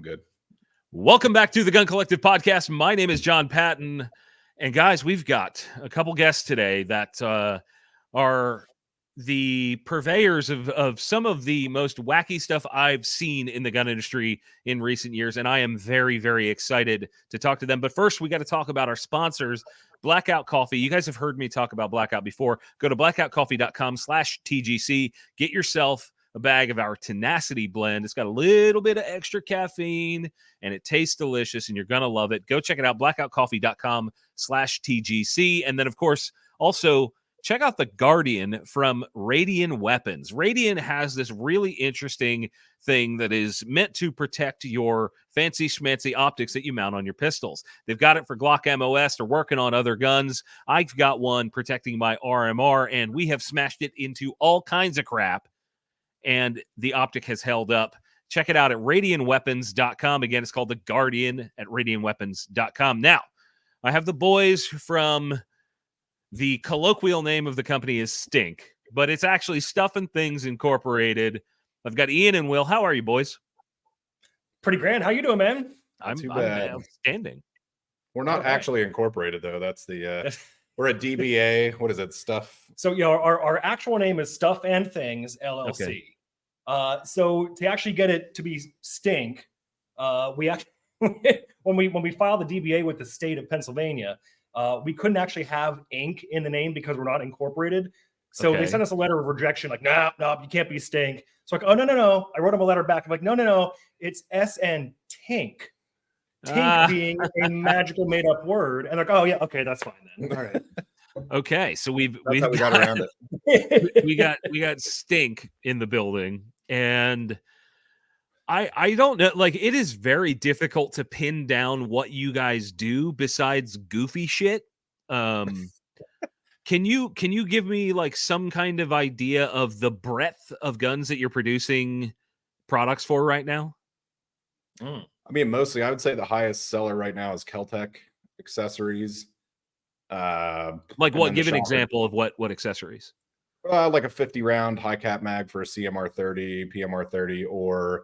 I'm good. Welcome back to the Gun Collective Podcast. My name is Jon Patton. And guys, we've got a couple guests today that are the purveyors of some of the most wacky stuff I've seen in the gun industry in recent years. And I am very, very excited to talk to them. But first, we got to talk about our sponsors, Blackout Coffee. You guys have heard me talk about Blackout before. Go to blackoutcoffee.com/TGC. Get yourself a bag of our Tenacity blend. It's got a little bit of extra caffeine and it tastes delicious and you're going to love it. Go check it out. blackoutcoffee.com/TGC. And then, of course, also check out the Guardian from Radian Weapons. Radian has this really interesting thing that is meant to protect your fancy schmancy optics that you mount on your pistols. They've got it for Glock MOS. They're working on other guns. I've got one protecting my RMR, and we have smashed it into all kinds of crap, and the optic has held up. Check it out at radianweapons.com. Again, it's called The Guardian at radianweapons.com. Now, I have the boys from the colloquial name of the company is STinc, but it's actually Stuff and Things Incorporated. I've got Ian and Will. How are you, boys? Pretty grand. How you doing, man? Not too bad. I'm outstanding. We're not actually incorporated, though. That's the we're a DBA. What is it? Stuff. So, our actual name is Stuff and Things LLC. Okay. So to actually get it to be STinc, we actually when we filed the DBA with the state of Pennsylvania, we couldn't actually have ink in the name because we're not incorporated. So they sent us a letter of rejection, like, no, you can't be STinc. So like, oh, no. I wrote them a letter back. I'm like, no, it's SN Tink. Tink being a magical made up word. And like, oh yeah, okay, that's fine then. All right. Okay, so we got around it. we got STinc in the building, and I don't know, like, it is very difficult to pin down what you guys do besides goofy shit. Can you give me like some kind of idea of the breadth of guns that you're producing products for right now? I mean, mostly I would say the highest seller right now is Keltec accessories. Like what? Give an example of what accessories. Like a 50 round high cap mag for a CMR 30, PMR 30, or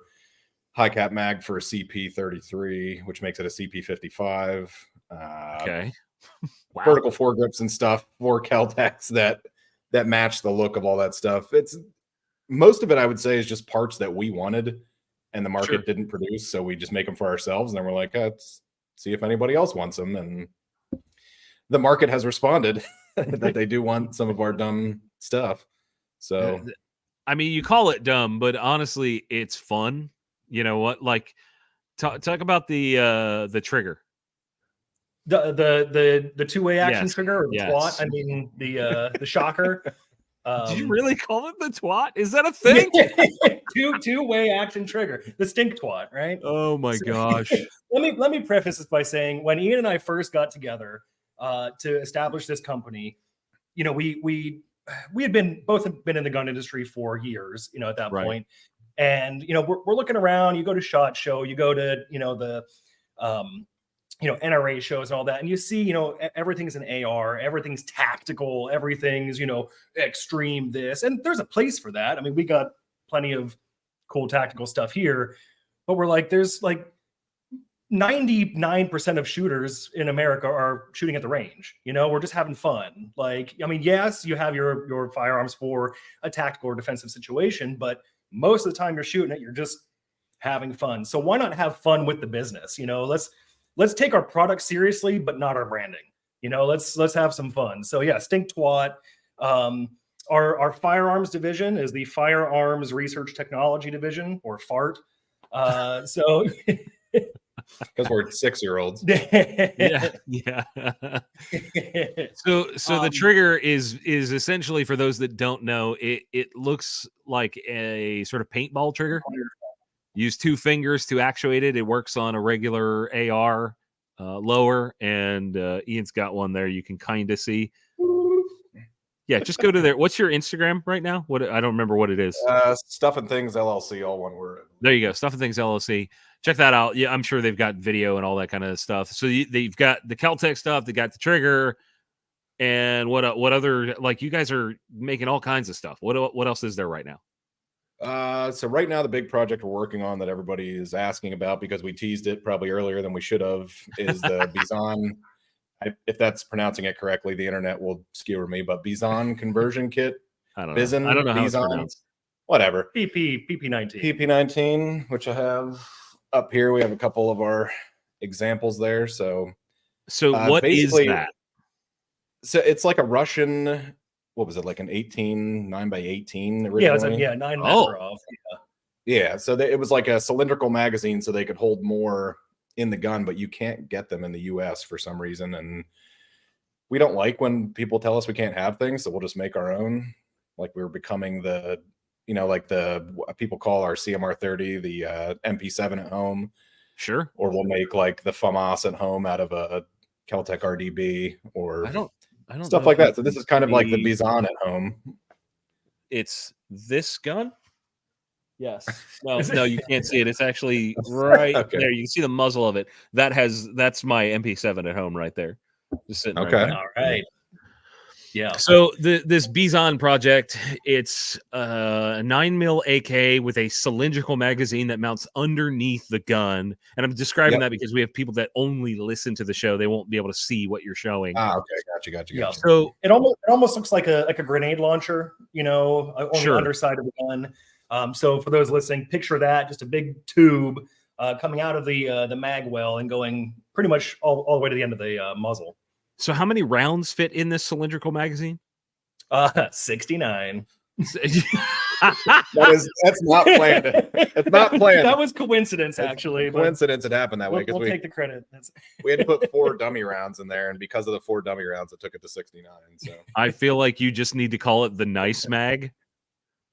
high cap mag for a CP 33, which makes it a CP 55. Okay. Wow. Vertical foregrips and stuff for Keltecs that match the look of all that stuff. It's most of it, I would say, is just parts that we wanted and the market didn't produce, so we just make them for ourselves. And then we're like, let's see if anybody else wants them. And the market has responded that they do want some of our dumb stuff. So, I mean, you call it dumb, but honestly, it's fun. You know what? Like, talk about the trigger. The two-way action trigger, or the twat. I mean, the shocker. Did you really call it the twat? Is that a thing? Two-way action trigger, the stink twat, right? Oh my gosh! Let me preface this by saying, when Ian and I first got together to establish this company, you know, we had both been in the gun industry for years, you know, at that point. And you know, we're looking around. You go to SHOT Show, you go to the NRA shows and all that, and you see, everything's an AR, everything's tactical, everything's, extreme this, and there's a place for that. I mean, we got plenty of cool tactical stuff here, but we're like, there's like 99% of shooters in America are shooting at the range. We're just having fun. Like, I mean, yes, you have your firearms for a tactical or defensive situation, but most of the time you're shooting it, you're just having fun. So why not have fun with the business? Let's take our product seriously, but not our branding. Let's have some fun. So yeah, Stink Twat. Our firearms division is the Firearms Research Technology Division, or FART. So because we're 6-year-olds. Yeah. So the trigger is essentially, for those that don't know, it looks like a sort of paintball trigger. Use 2 fingers to actuate it. It works on a regular AR lower, and Ian's got one there you can kind of see. Yeah, just go to there. What's your Instagram right now? I don't remember what it is. Stuff and Things LLC, all one word. There you go, Stuff and Things LLC. Check that out. Yeah, I'm sure they've got video and all that kind of stuff. So they've got the Keltec stuff. They got the trigger, and what other, like, you guys are making all kinds of stuff. What else is there right now? So right now, the big project we're working on that everybody is asking about because we teased it probably earlier than we should have is the Bizon. If that's pronouncing it correctly, the internet will skewer me. But Bizon conversion kit, I don't know. Bizon, I don't know how it's Bizon, pronounced. whatever. PP19. PP19, which I have up here. We have a couple of our examples there. So what is that? So it's like a Russian. What was it, like an 9x18 originally? Yeah, it's like 9 Makarov. Yeah. So it was like a cylindrical magazine, so they could hold more in the gun, but you can't get them in the U.S. for some reason, and we don't like when people tell us we can't have things, so we'll just make our own. Like we're becoming the, like the what people call our CMR30, the MP7 at home. Sure. Or we'll make like the FAMAS at home out of a Keltec RDB or I don't stuff like that. So this is kind of like the Bizon at home. It's this gun. Yes. Well, no, you can't see it. It's actually right there. You can see the muzzle of it. That's my MP7 at home right there. Just sitting right there. All right. Yeah. So this Bizon project, it's a 9mm AK with a cylindrical magazine that mounts underneath the gun. And I'm describing that because we have people that only listen to the show. They won't be able to see what you're showing. Okay. Gotcha. Yeah. So it almost looks like a grenade launcher, on the underside of the gun. So for those listening, picture that, just a big tube coming out of the mag well and going pretty much all the way to the end of the muzzle. So how many rounds fit in this cylindrical magazine? 69. That's not planned. It's not planned. That was coincidence, actually. Coincidence it happened that way. We'll take the credit. We had to put 4 dummy rounds in there, and because of the 4 dummy rounds, it took it to 69. So I feel like you just need to call it the nice mag.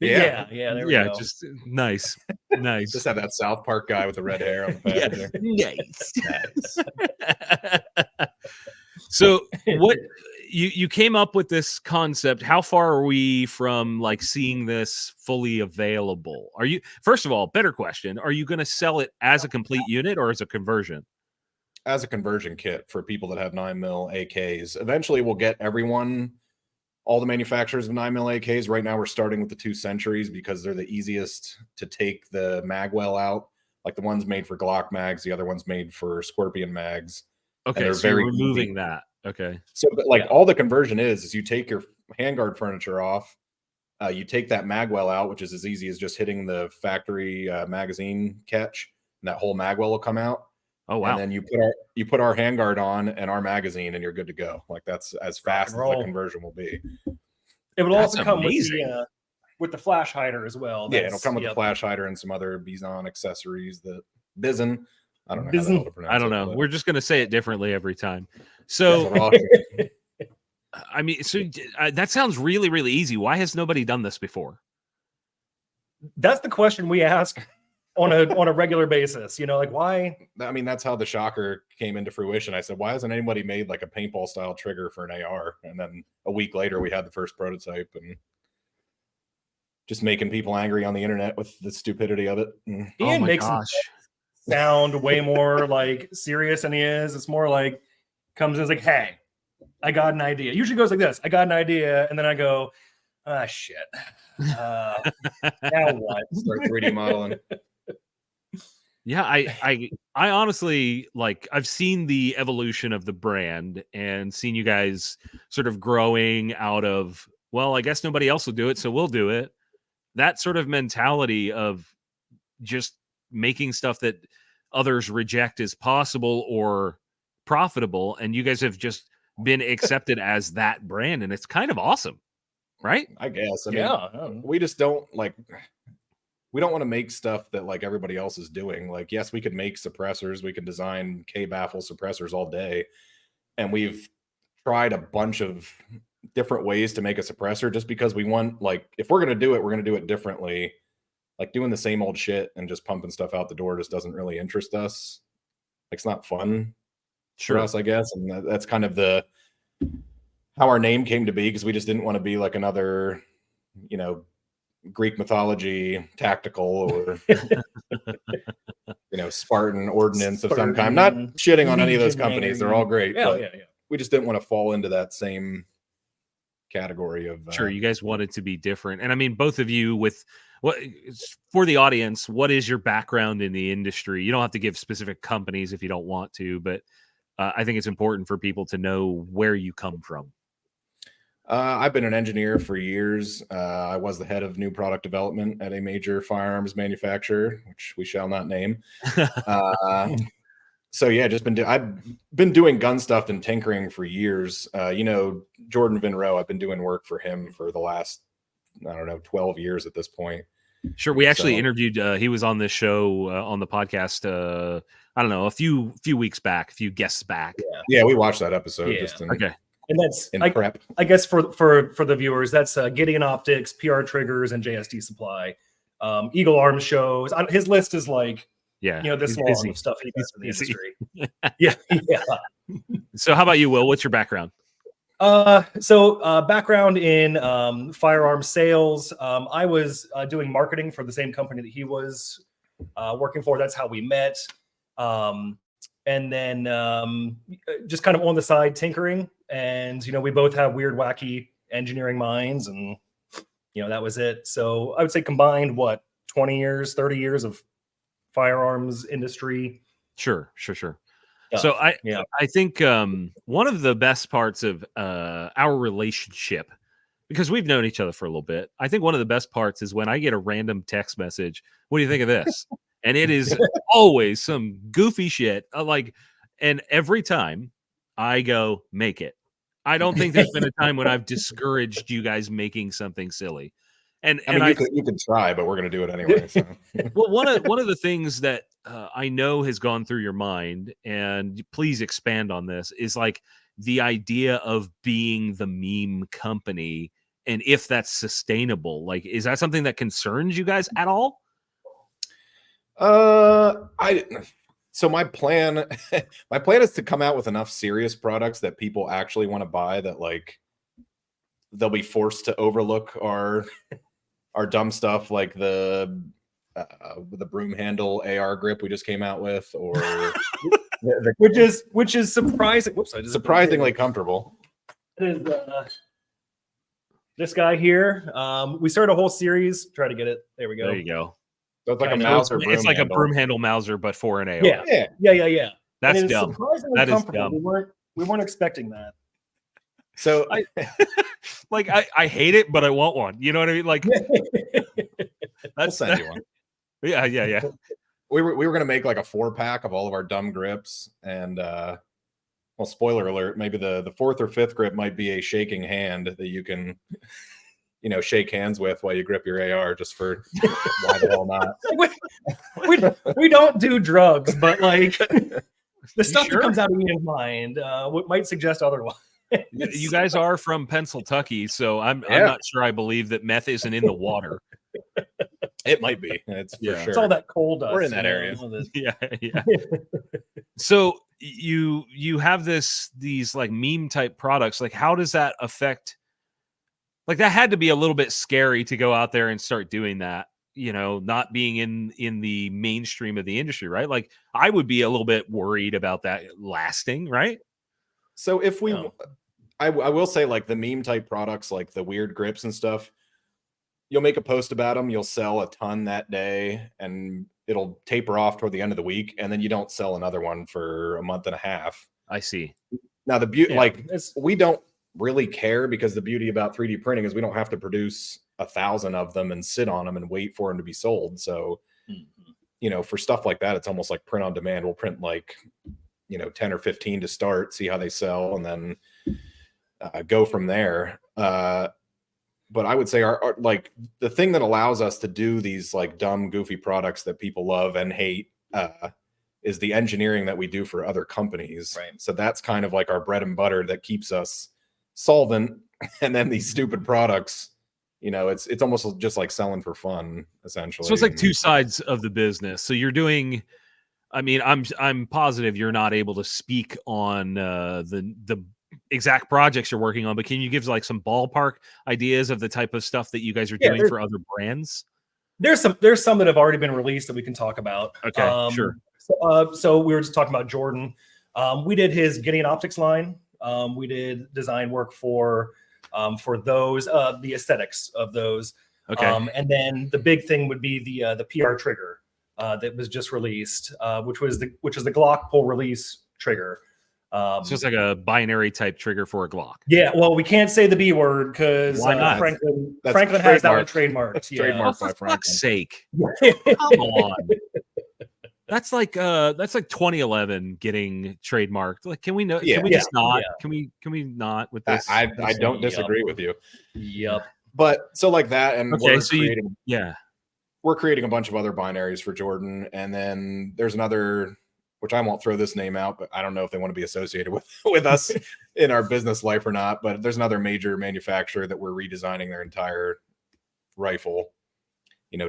Yeah. There we go. Just nice. Just have that South Park guy with the red hair on the back. Nice. So what you came up with this concept? How far are we from like seeing this fully available? Are you, first of all, better question, are you going to sell it as a complete unit or as a conversion? As a conversion kit for people that have 9mm AKs. Eventually we'll get all the manufacturers of 9mm AKs. Right now we're starting with the 2 Centuries because they're the easiest to take the magwell out. Like the one's made for Glock mags, the other one's made for Scorpion mags. Okay, so you're removing that. Okay. So all the conversion is you take your handguard furniture off, you take that magwell out, which is as easy as just hitting the factory magazine catch, and that whole magwell will come out. Oh wow! And then you put our handguard on and our magazine, and you're good to go. Like that's as fast as the conversion will be. It will also come with the flash hider as well. It'll come with the flash hider and some other Bizon accessories. Bizon. I don't know. How to pronounce I don't know. We're just going to say it differently every time. So, I mean, that sounds really, really easy. Why has nobody done this before? That's the question we ask on a regular basis. Like why? I mean, that's how the Shocker came into fruition. I said, why hasn't anybody made like a paintball style trigger for an AR? And then a week later, we had the first prototype, and just making people angry on the internet with the stupidity of it. Ian makes sound way more like serious than he is. It's more like comes in like, hey, I got an idea. Usually goes like this. I got an idea, and then I go, shit. Now what? Start 3D modeling. Yeah, I honestly, like, I've seen the evolution of the brand and seen you guys sort of growing out of, well, I guess nobody else will do it, so we'll do it. That sort of mentality of just making stuff that others reject as possible or profitable, and you guys have just been accepted as that brand, and it's kind of awesome, right? I guess. I mean, we just don't we don't want to make stuff that like everybody else is doing. Like, yes, we could make suppressors, we could design K-baffle suppressors all day, and we've tried a bunch of different ways to make a suppressor just because we want, like, if we're going to do it, we're going to do it differently. Like doing the same old shit and just pumping stuff out the door just doesn't really interest us. Like, it's not fun for us, I guess. And that's kind of how our name came to be, because we just didn't want to be like another, Greek mythology tactical or, Spartan ordnance of some kind. Not shitting on any of those companies. They're all great. Yeah. We just didn't want to fall into that same category of you guys wanted to be different. And I mean, both of you with What for the audience? What is your background in the industry? You don't have to give specific companies if you don't want to, but I think it's important for people to know where you come from. I've been an engineer for years. I was the head of new product development at a major firearms manufacturer, which we shall not name. So yeah, I've been doing gun stuff and tinkering for years. Jordan Vinrow, I've been doing work for him for the last, 12 years at this point. Sure. We actually interviewed, he was on this show on the podcast, a few weeks back, a few guests back. Yeah, we watched that episode. Okay. And that's prep. I guess for the viewers, that's Gideon Optics, PR Triggers, and JSD Supply. Eagle Arms shows. His list is like, this long of stuff he does in the industry. Yeah. So how about you, Will? What's your background? Background in firearms sales. I was doing marketing for the same company that he was working for. That's how we met. And then just kind of on the side tinkering. And, we both have weird, wacky engineering minds. And, that was it. So I would say combined, 20 years, 30 years of firearms industry. Sure. So I think one of the best parts of our relationship, because we've known each other for a little bit, I think one of the best parts is when I get a random text message. What do you think of this? And it is always some goofy shit. And every time I go, make it. I don't think there's been a time when I've discouraged you guys making something silly. And you could try, but we're going to do it anyway. So. Well, one of the things that I know has gone through your mind, and please expand on this, is like the idea of being the meme company, and if that's sustainable. Like, is that something that concerns you guys at all? So my plan is to come out with enough serious products that people actually want to buy, that like they'll be forced to overlook our dumb stuff, like the broom handle AR grip we just came out with, or which is surprising. Whoops, surprisingly comfortable. It is this guy here. We started a whole series. Try to get it. There we go. There you go. So it's like a Mauser broom It's like handle. A broom handle Mauser, but for an AR. Yeah. That's dumb. That is dumb. We weren't expecting that. So I hate it, but I want one. You know what I mean? Like, I'll send you one. Yeah. We were gonna make like a 4-pack of all of our dumb grips, and spoiler alert, maybe the 4th or 5th grip might be a shaking hand that you can shake hands with while you grip your AR, just for why the hell not? We don't do drugs, but like the stuff that comes out of Ian's mind might suggest otherwise. You guys are from Pennsylvania, so I'm not sure I believe that meth isn't in the water. It might be. It's for sure. It's all that coal dust. We're in that area. Yeah. So you have these like meme type products. Like, how does that affect? Like, that had to be a little bit scary to go out there and start doing that. Not being in the mainstream of the industry, right? Like, I would be a little bit worried about that lasting, right? So if I will say, like, the meme type products, like the weird grips and stuff, you'll make a post about them, you'll sell a ton that day, and it'll taper off toward the end of the week, and then you don't sell another one for a month and a half. I see. Now the beauty, we don't really care, because the beauty about 3D printing is we don't have to produce 1,000 of them and sit on them and wait for them to be sold. So, for stuff like that, it's almost like print on demand. We'll print like 10 or 15 to start, see how they sell, and then go from there. But I would say our like the thing that allows us to do these like dumb, goofy products that people love and hate is the engineering that we do for other companies. Right. So that's kind of like our bread and butter that keeps us solvent. And then these stupid products, it's almost just like selling for fun, essentially. So it's like two sides of the business. So you're doing, I mean, I'm positive you're not able to speak on the exact projects you're working on, but can you give like some ballpark ideas of the type of stuff that you guys are doing for other brands? There's some that have already been released that we can talk about. Okay, sure. So we were just talking about Jordan. We did his Gideon Optics line. We did design work for those, the aesthetics of those. Okay. And then the big thing would be the PR trigger that was just released, which is the Glock pull release trigger. So it's like a binary type trigger for a Glock. Yeah, well, we can't say the B word because Franklin has that one trademarked. Yeah. Trademarked Oh, by for Franklin. fuck's sake! Come on. That's like 2011 getting trademarked. Like, can we know? Yeah. Can we just not? Yeah. Can we not with this? I don't disagree with you. Yep. But so like that, and Okay, we're creating a bunch of other binaries for Jordan, and then there's another, which I won't throw this name out, but I don't know if they want to be associated with us in our business life or not. But there's another major manufacturer that we're redesigning their entire rifle, to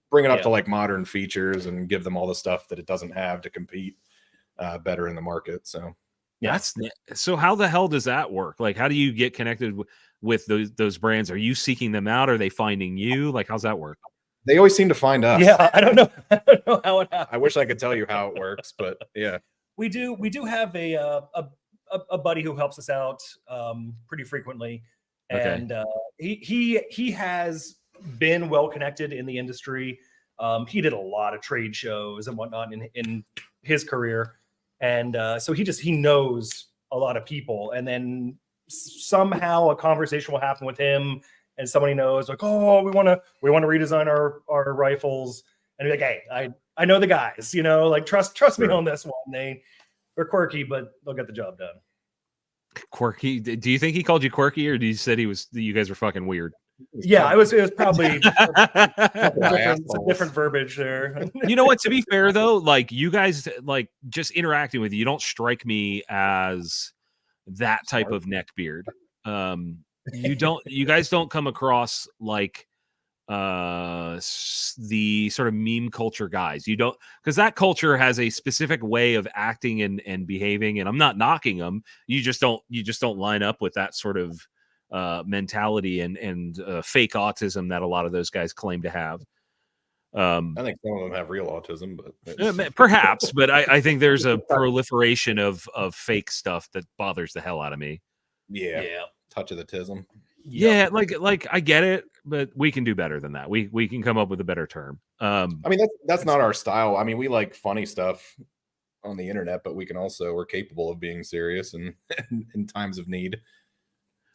bring it up to like modern features and give them all the stuff that it doesn't have to compete better in the market. So so how the hell does that work? Like, how do you get connected with those brands? Are you seeking them out? Are they finding you? Like, how's that work? They always seem to find us. Yeah, I don't know how it happens. I wish I could tell you how it works, but yeah. We do have a buddy who helps us out pretty frequently, and he has been well connected in the industry. He did a lot of trade shows and whatnot in his career, and so he knows a lot of people. And then somehow a conversation will happen with him, and somebody knows, like, oh, we want to redesign our rifles, and be like, hey, I know the guys, like trust me on this one. They're quirky, but they'll get the job done. Quirky? Do you think he called you quirky, or do you said you guys were fucking weird? Yeah, it was probably some different verbiage there. You know what? To be fair though, like, you guys, like, just interacting with you don't strike me as that type of neckbeard. You guys don't come across like the sort of meme culture guys. You don't, because that culture has a specific way of acting and behaving, and I'm not knocking them. You just don't line up with that sort of mentality and fake autism that a lot of those guys claim to have. I think some of them have real autism, but perhaps. But I think there's a proliferation of fake stuff that bothers the hell out of me. Yeah. Touch of the tism. Yeah, like I get it, but we can do better than that. We can come up with a better term. I mean, that's not our style. I mean, we like funny stuff on the internet, but we're capable of being serious and in times of need.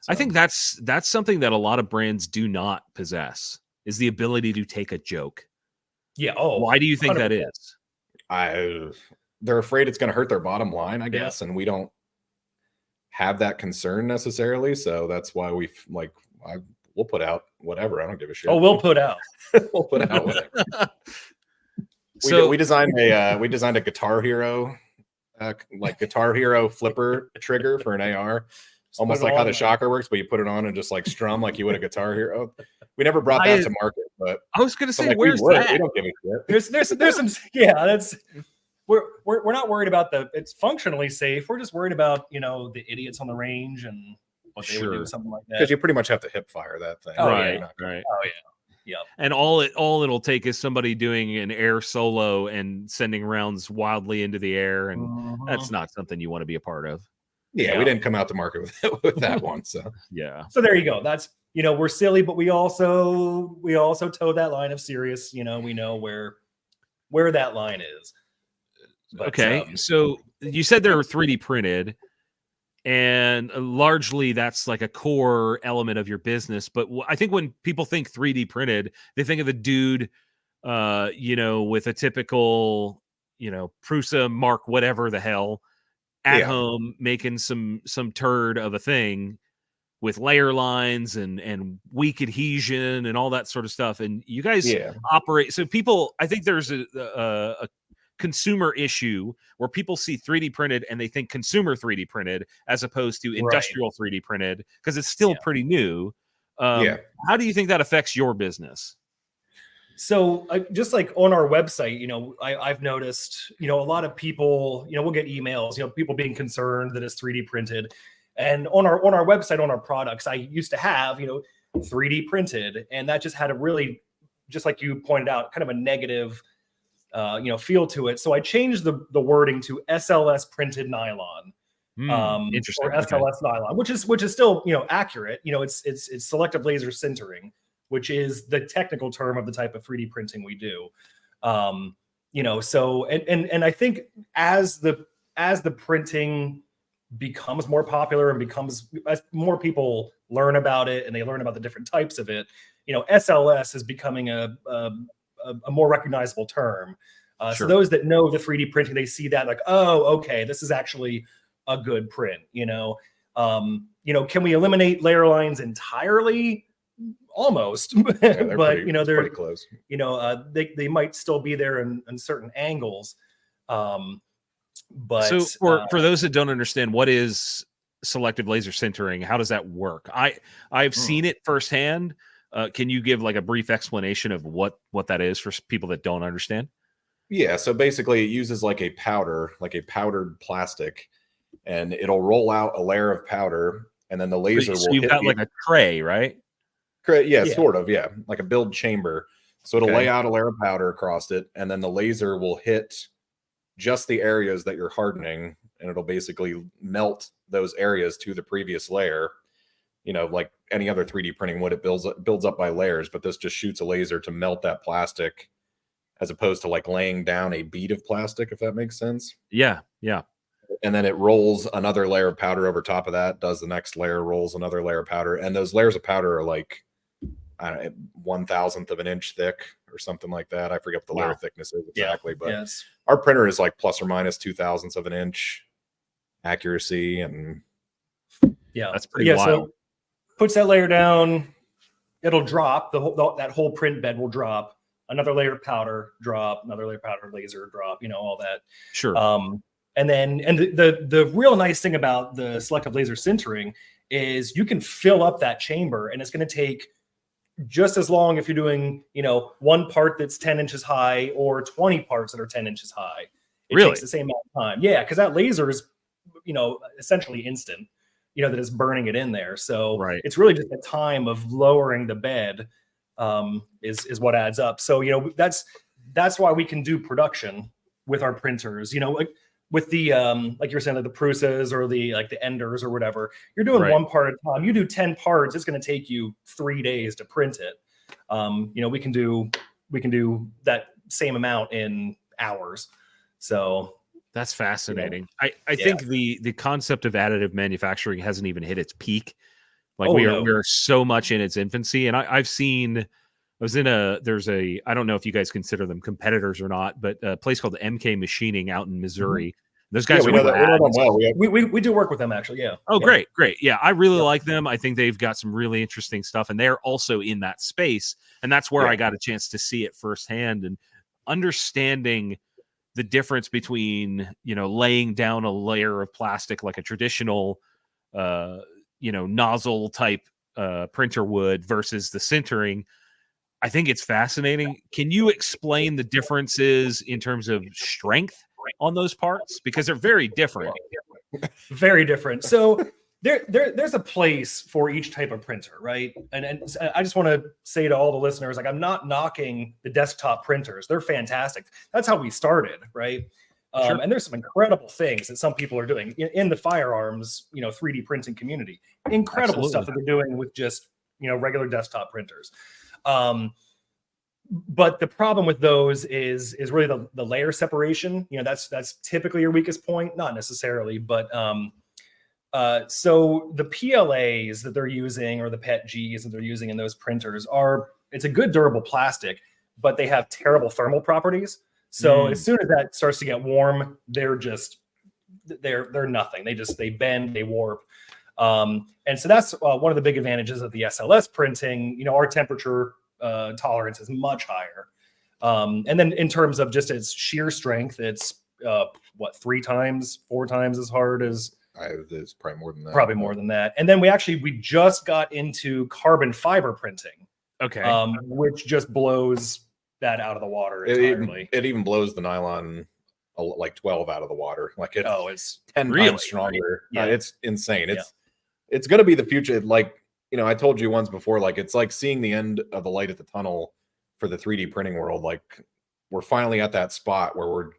So. I think that's something that a lot of brands do not possess, is the ability to take a joke. Yeah. Oh, why do you think 100%. That is? They're afraid it's going to hurt their bottom line, I guess, and we don't have that concern necessarily. So that's why we'll put out whatever. I don't give a shit. Oh, we'll put out whatever. We designed a Guitar Hero, Guitar Hero flipper trigger for an AR. Almost like how the shocker works, but you put it on and just like strum like you would a Guitar Hero. We never brought that to market, but I was going to say, where's that? We don't give a shit. There's some, that's we're not worried about it's functionally safe. We're just worried about the idiots on the range and what they would do, something like that. Because you pretty much have to hip fire that thing. Oh, right. Yeah. Right. Oh yeah. Yep. And all it'll take is somebody doing an air solo and sending rounds wildly into the air, and that's not something you want to be a part of. Yeah, we didn't come out to market with that one. So yeah. So there you go. That's we're silly, but we also toe that line of serious. We know where that line is. But, okay, so you said they're 3D printed, and largely that's like a core element of your business. But I think when people think 3D printed, they think of a dude, with a typical, Prusa Mark whatever the hell at home making some turd of a thing with layer lines and weak adhesion and all that sort of stuff. And you guys operate. So people, I think there's a consumer issue where people see 3D printed and they think consumer 3D printed as opposed to industrial 3D printed, because it's still pretty new. How do you think that affects your business? So just like on our website, I've noticed, a lot of people, we'll get emails, people being concerned that it's 3D printed. And on our website, on our products, I used to have, 3D printed, and that just had a really, just like you pointed out, kind of a negative, feel to it. So I changed the wording to SLS printed nylon. Interesting. Or SLS nylon, which is still, accurate. It's selective laser sintering. which is the technical term of the type of 3D printing we do. You know, so and I think as the printing becomes more popular and as more people learn about it and they learn about the different types of it, you know, SLS is becoming a more recognizable term. So those that know the 3D printing, they see that like, oh, okay, this is actually a good print. You know, can we eliminate layer lines entirely? Almost, but pretty, you know, they're pretty close. You know, they might still be there in certain angles. But so for those that don't understand, what is selective laser sintering? How does that work? I've seen it firsthand. Can you give like a brief explanation of what that is for people that don't understand? Yeah, so basically it uses like a powder, like a powdered plastic, and it'll roll out a layer of powder, and then the laser will you've hit got like a tray, right? Yeah, sort of, yeah, like a build chamber. So it'll lay out a layer of powder across it, and then the laser will hit just the areas that you're hardening, and it'll basically melt those areas to the previous layer. You know, like any other 3D printing would, it builds up by layers, but this just shoots a laser to melt that plastic, as opposed to like laying down a bead of plastic, if that makes sense. Yeah. And then it rolls another layer of powder over top of that, does the next layer, rolls another layer of powder, and those layers of powder are like 1/1000th of an inch thick or something like that. I forget what the layer thickness is exactly, but our printer is like plus or minus 2/1000th of an inch accuracy, and that's pretty wild. So puts that layer down, it'll drop that whole print bed will drop, another layer of powder drop, another layer of powder, laser drop, you know, all that. Sure. And the real nice thing about the selective laser sintering is you can fill up that chamber, and it's going to take just as long if you're doing, you know, one part that's 10 inches high or 20 parts that are 10 inches high. It takes the same amount of time. Yeah, because that laser is, you know, essentially instant, you know, that is burning it in there. So it's really just the time of lowering the bed is what adds up. So, you know, that's why we can do production with our printers, you know, like with the like you were saying, like the Prusas or the Enders or whatever, you're doing one part at a time. You do 10 parts, it's going to take you 3 days to print it. You know, we can do that same amount in hours. So that's fascinating. You know, I think the concept of additive manufacturing hasn't even hit its peak. Like we are so much in its infancy. And I was in I don't know if you guys consider them competitors or not, but a place called MK Machining out in Missouri. Those guys we know them well. We do work with them actually. Yeah. Oh, great. Yeah, I really like them. I think they've got some really interesting stuff, and they're also in that space. And that's where I got a chance to see it firsthand and understanding the difference between, you know, laying down a layer of plastic like a traditional, you know, nozzle type printer would versus the sintering. I think it's fascinating. Can you explain the differences in terms of strength on those parts? Because they're very different. Very different. So there's a place for each type of printer, right? And I just want to say to all the listeners, like, I'm not knocking the desktop printers. They're fantastic. That's how we started, right? And there's some incredible things that some people are doing in the firearms, you know, 3D printing community. Incredible stuff that they're doing with just, you know, regular desktop printers. But the problem with those is really the layer separation. You know, that's typically your weakest point, not necessarily, but so the PLAs that they're using or the PETGs that they're using in those printers it's a good durable plastic, but they have terrible thermal properties. So as soon as that starts to get warm, they're nothing. They bend, they warp. And so that's one of the big advantages of the SLS printing. You know, our temperature tolerance is much higher. And then in terms of just its shear strength, it's 3 times, 4 times as hard as it's probably more than that. Probably more than that. And then we just got into carbon fiber printing. Okay. Which just blows that out of the water entirely. It even blows the nylon like 12 out of the water. Like it's 10 times stronger. Yeah. It's insane. It's going to be the future. Like, you know, I told you once before, like, it's like seeing the end of the light at the tunnel for the 3D printing world. Like, we're finally at that spot where we're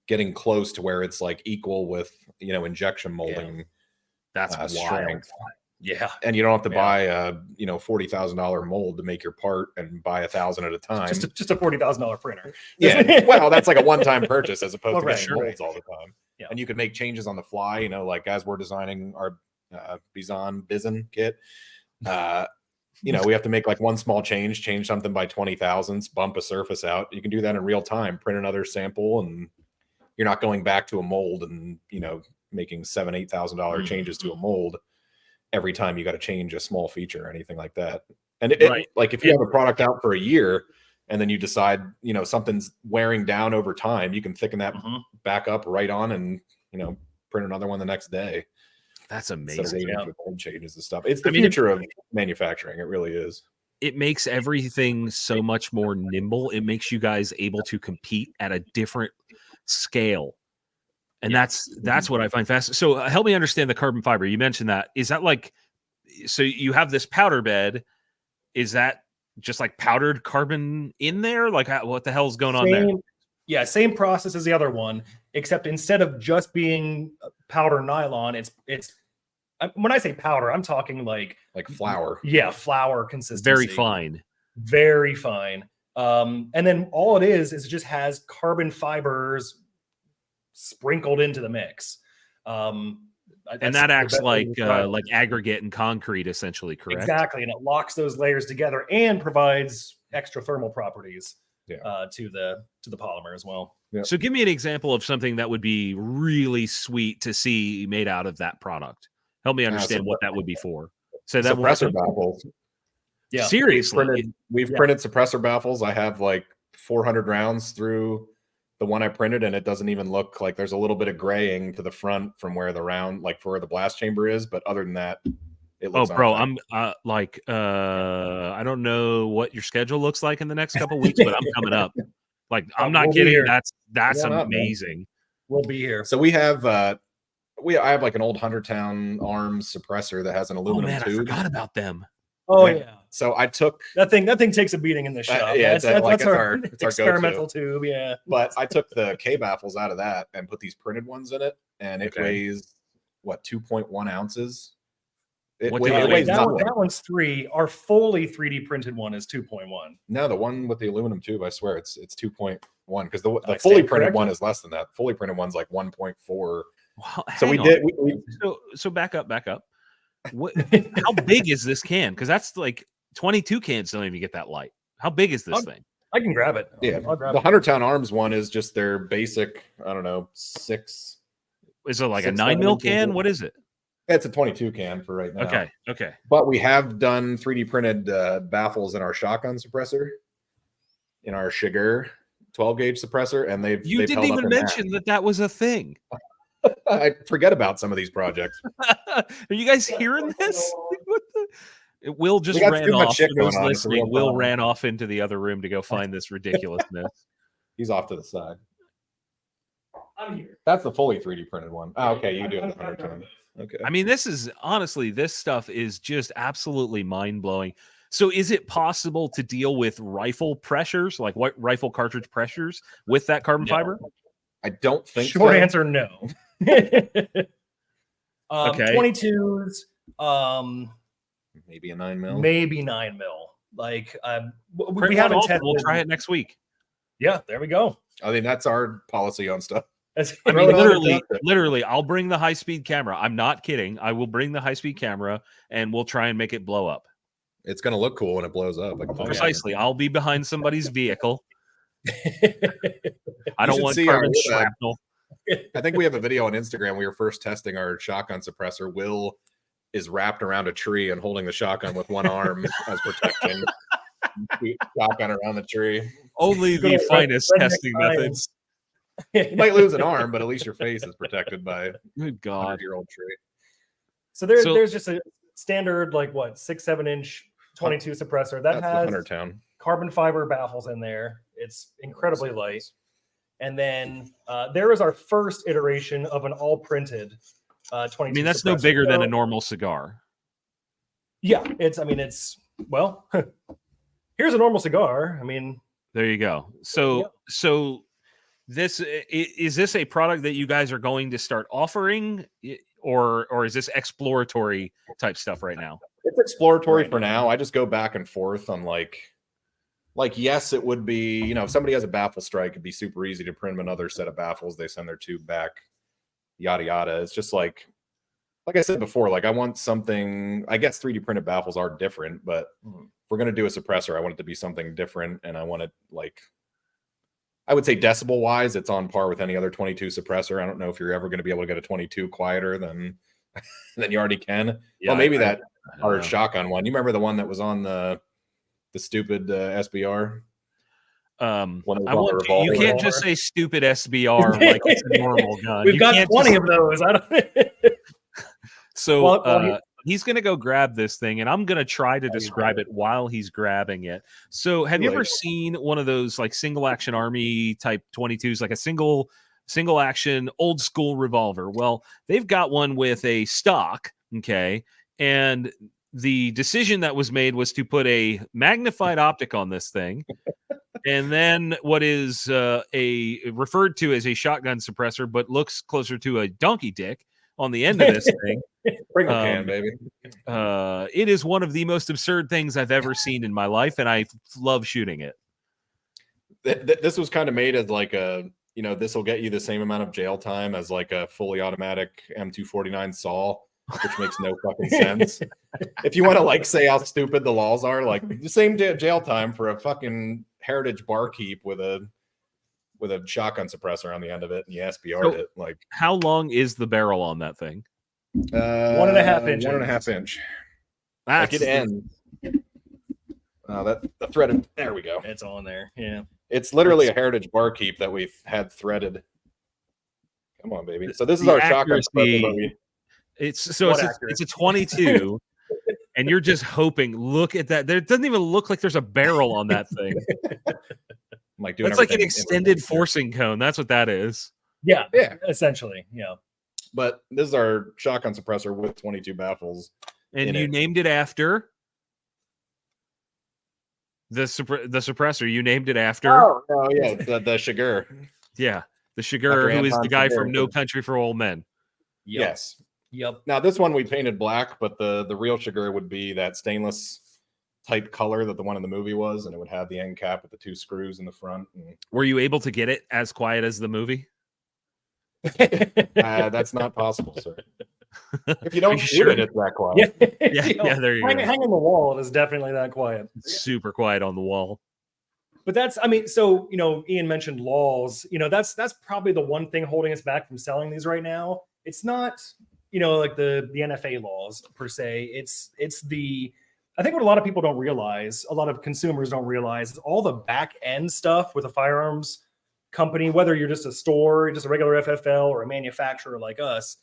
getting close to where it's like equal with, you know, injection molding. That's wild. Strength. Yeah. And you don't have to buy a $40,000 mold to make your part and buy 1,000 at a time. Just a $40,000 printer. Yeah. Well, that's like a one-time purchase as opposed to getting molds all the time. Yeah. And you can make changes on the fly, like as we're designing our Bizon kit, we have to make like one small change something by 20 thousandths, bump a surface out. You can do that in real time, print another sample, and you're not going back to a mold and, making $7,000-8,000 changes to a mold every time you got to change a small feature or anything like that. And like if you have a product out for a year and then you decide, something's wearing down over time, you can thicken that back up right on and, print another one the next day. That's amazing. Mold changes and stuff. It's the future of manufacturing. It really is. It makes everything so much more nimble. It makes you guys able to compete at a different scale. And that's what I find fascinating. So help me understand the carbon fiber. You mentioned that. Is that like, so you have this powder bed. Is that just like powdered carbon in there? Like what the hell's going on there? Yeah, same process as the other one, except instead of just being powder nylon, it's when I say powder, I'm talking like flour. Yeah, flour consistency. Very fine. Very fine. And then all it is it just has carbon fibers sprinkled into the mix. And that acts like aggregate and concrete, essentially, correct? Exactly, and it locks those layers together and provides extra thermal properties to the polymer as well. Yeah. So give me an example of something that would be really sweet to see made out of that product. Help me understand what that would be for. So that suppressor baffles. Yeah, seriously, we've printed suppressor baffles. I have like 400 rounds through the one I printed, and it doesn't even look like there's a little bit of graying to the front from where the round, like for where the blast chamber is. But other than that, it looks. Oh, bro, I'm I don't know what your schedule looks like in the next couple of weeks, but I'm coming up. Like, I'm not kidding. That's amazing. We'll be here. So we have I have like an old 100-town arms suppressor that has an aluminum tube. I forgot about them. Oh yeah. So I took that thing takes a beating in the shop. That's our experimental tube. Yeah. But I took the K baffles out of that and put these printed ones in it, and it weighs 2.1 ounces. It weighs that one's 3. Our fully 3D printed one is 2.1. No, the one with the aluminum tube, I swear it's 2.1 because the fully printed one is less than that. The fully printed one's like 1.4. Well, so back up. How big is this can? Because that's like 22 cans don't even get that light. How big is this thing? I can grab it. Yeah, the 100-town arms one is just their basic. I don't know, 6. Is it like a 9 mil can? What is it? It's a 22 can for right now. Okay. But we have done 3D printed baffles in our shotgun suppressor, in our Shiger 12 gauge suppressor, and they've didn't even mention that was a thing. I forget about some of these projects. Are you guys hearing this? Will just ran off. For those listening, Will ran off into the other room to go find this ridiculousness. He's off to the side. I'm here. That's the fully 3D printed one. Oh, okay, you do have the 100-ton. Okay. I mean, this stuff is just absolutely mind-blowing. So is it possible to deal with rifle pressures, like what rifle cartridge pressures with that carbon fiber? I don't think Short answer, no. Okay. 22s, maybe a 9 mil. Maybe 9 mil. Like we haven't tested. We'll try it next week. Yeah, there we go. I mean, that's our policy on stuff. I mean, literally, I'll bring the high-speed camera. I'm not kidding. I will bring the high-speed camera, and we'll try and make it blow up. It's going to look cool when it blows up. Precisely. I'll be behind somebody's vehicle. I don't want carbon shrapnel. I think we have a video on Instagram. We were first testing our shotgun suppressor. Will is wrapped around a tree and holding the shotgun with one arm as protection. Shotgun around the tree. Only the finest testing methods. You might lose an arm, but at least your face is protected by good God 100-year-old tree. So there's just a standard 6-7 inch 22 suppressor that has 100-town carbon fiber baffles in there. It's incredibly light. And then there is our first iteration of an all printed 22. I mean, that's no bigger than a normal cigar. Yeah, it's here's a normal cigar. I mean, there you go. So this is this a product that you guys are going to start offering, or is this exploratory type stuff right now? It's exploratory for now. I just go back and forth on like yes, it would be, you know, if somebody has a baffle strike, it'd be super easy to print them another set of baffles. They send their tube back, yada yada. It's just like I said before, like I want something. I guess 3D printed baffles are different, but if we're gonna do a suppressor, I want it to be something different, and I want it like, I would say decibel wise, it's on par with any other 22 suppressor. I don't know if you're ever going to be able to get a 22 quieter than you already can. Yeah, well, maybe that hard shotgun one. You remember the one that was on the stupid SBR? You can't just say stupid SBR like it's a normal gun. We've got 20 of those. I don't. So he's going to go grab this thing, and I'm going to try to describe it while he's grabbing it. So have you ever seen one of those like single action army type 22s, like a single action old school revolver? Well, they've got one with a stock, okay, and the decision that was made was to put a magnified optic on this thing, and then what is referred to as a shotgun suppressor, but looks closer to a donkey dick on the end of this thing. Pringle can, baby. It is one of the most absurd things I've ever seen in my life, and I love shooting it. This was kind of made as like a, you know, this will get you the same amount of jail time as like a fully automatic M249 saw, which makes no fucking sense. If you want to like say how stupid the laws are, like the same jail time for a fucking heritage barkeep with a shotgun suppressor on the end of it, and you SBR'd it. Like, how long is the barrel on that thing? 1.5 inches. 1.5 inch. Like it ends. The threaded. There we go. It's on there. Yeah. It's literally a heritage barkeep that we've had threaded. Come on, baby. So this is our shotgun suppressor. It's a 22, and you're just hoping. Look at that. There doesn't even look like there's a barrel on that thing. Like doing it's like an extended forcing cone. That's what that is. Yeah, essentially. Yeah. But this is our shotgun suppressor with 22 baffles. And you named it after the suppressor. You named it after. Oh yeah, the Shiger. Yeah, the Shiger, who is the guy from No Country for Old Men. Yep. Yes. Yep. Now this one we painted black, but the real Shiger would be that stainless type color that the one in the movie was, and it would have the end cap with the 2 screws in the front. Were you able to get it as quiet as the movie? That's not possible, sir. If you don't shoot it, it's that quiet. Yeah, there you go. Hang on the wall, it is definitely that quiet. It's super quiet on the wall. But that's, I mean, so, you know, Ian mentioned laws. You know, that's probably the one thing holding us back from selling these right now. It's not, you know, like the NFA laws per se. It's the, I think what a lot of people don't realize, a lot of consumers don't realize, is all the back end stuff with a firearms company, whether you're just a store, just a regular FFL, or a manufacturer like us,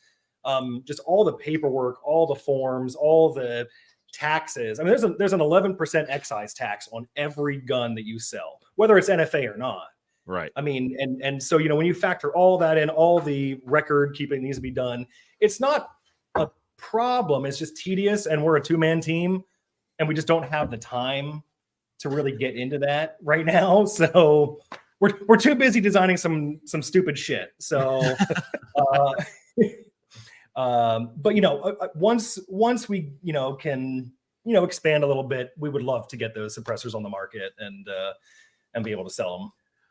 just all the paperwork, all the forms, all the taxes. I mean, there's an 11% excise tax on every gun that you sell, whether it's NFA or not. Right. I mean, and so, you know, when you factor all that in, all the record keeping needs to be done, it's not a problem. It's just tedious, and we're a 2-man team, and we just don't have the time to really get into that right now. So we're too busy designing some stupid shit. So, but you know, once we, you know, can, you know, expand a little bit, we would love to get those suppressors on the market and be able to sell them.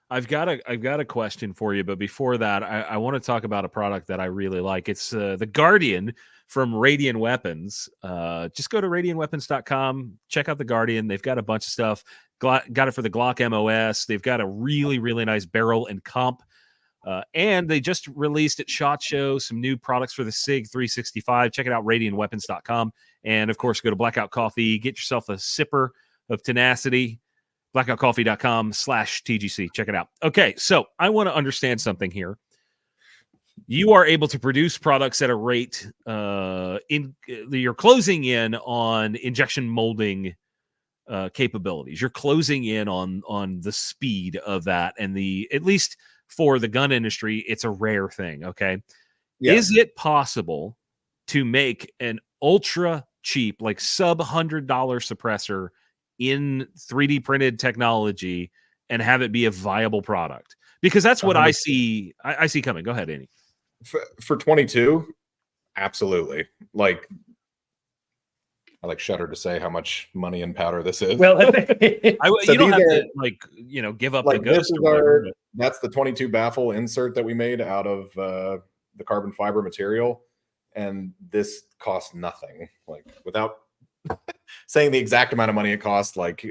I've got a question for you, but before that, I want to talk about a product that I really like. It's the Guardian from Radiant Weapons. Just go to radiantweapons.com, check out the Guardian. They've got a bunch of stuff. Got it for the Glock MOS. They've got a really, really nice barrel and comp. And they just released at SHOT Show some new products for the SIG 365. Check it out, radiantweapons.com. And, of course, go to Blackout Coffee. Get yourself a sipper of tenacity. blackoutcoffee.com/TGC. Check it out. Okay, so I want to understand something here. You are able to produce products at a rate you're closing in on injection molding capabilities. You're closing in on the speed of that, and at least for the gun industry, it's a rare thing. Okay. Yeah. Is it possible to make an ultra cheap, like sub $100 suppressor in 3D printed technology and have it be a viable product? Because that's what I see coming. Go ahead, Andy. For 22, Absolutely. Like, I like shudder to say how much money and powder this is. Well, So you don't these have are, to like, you know, give up like, the this ghost is or whatever. our, that's the 22 baffle insert that we made out of the carbon fiber material, and this costs nothing. Like, without saying the exact amount of money it costs, like,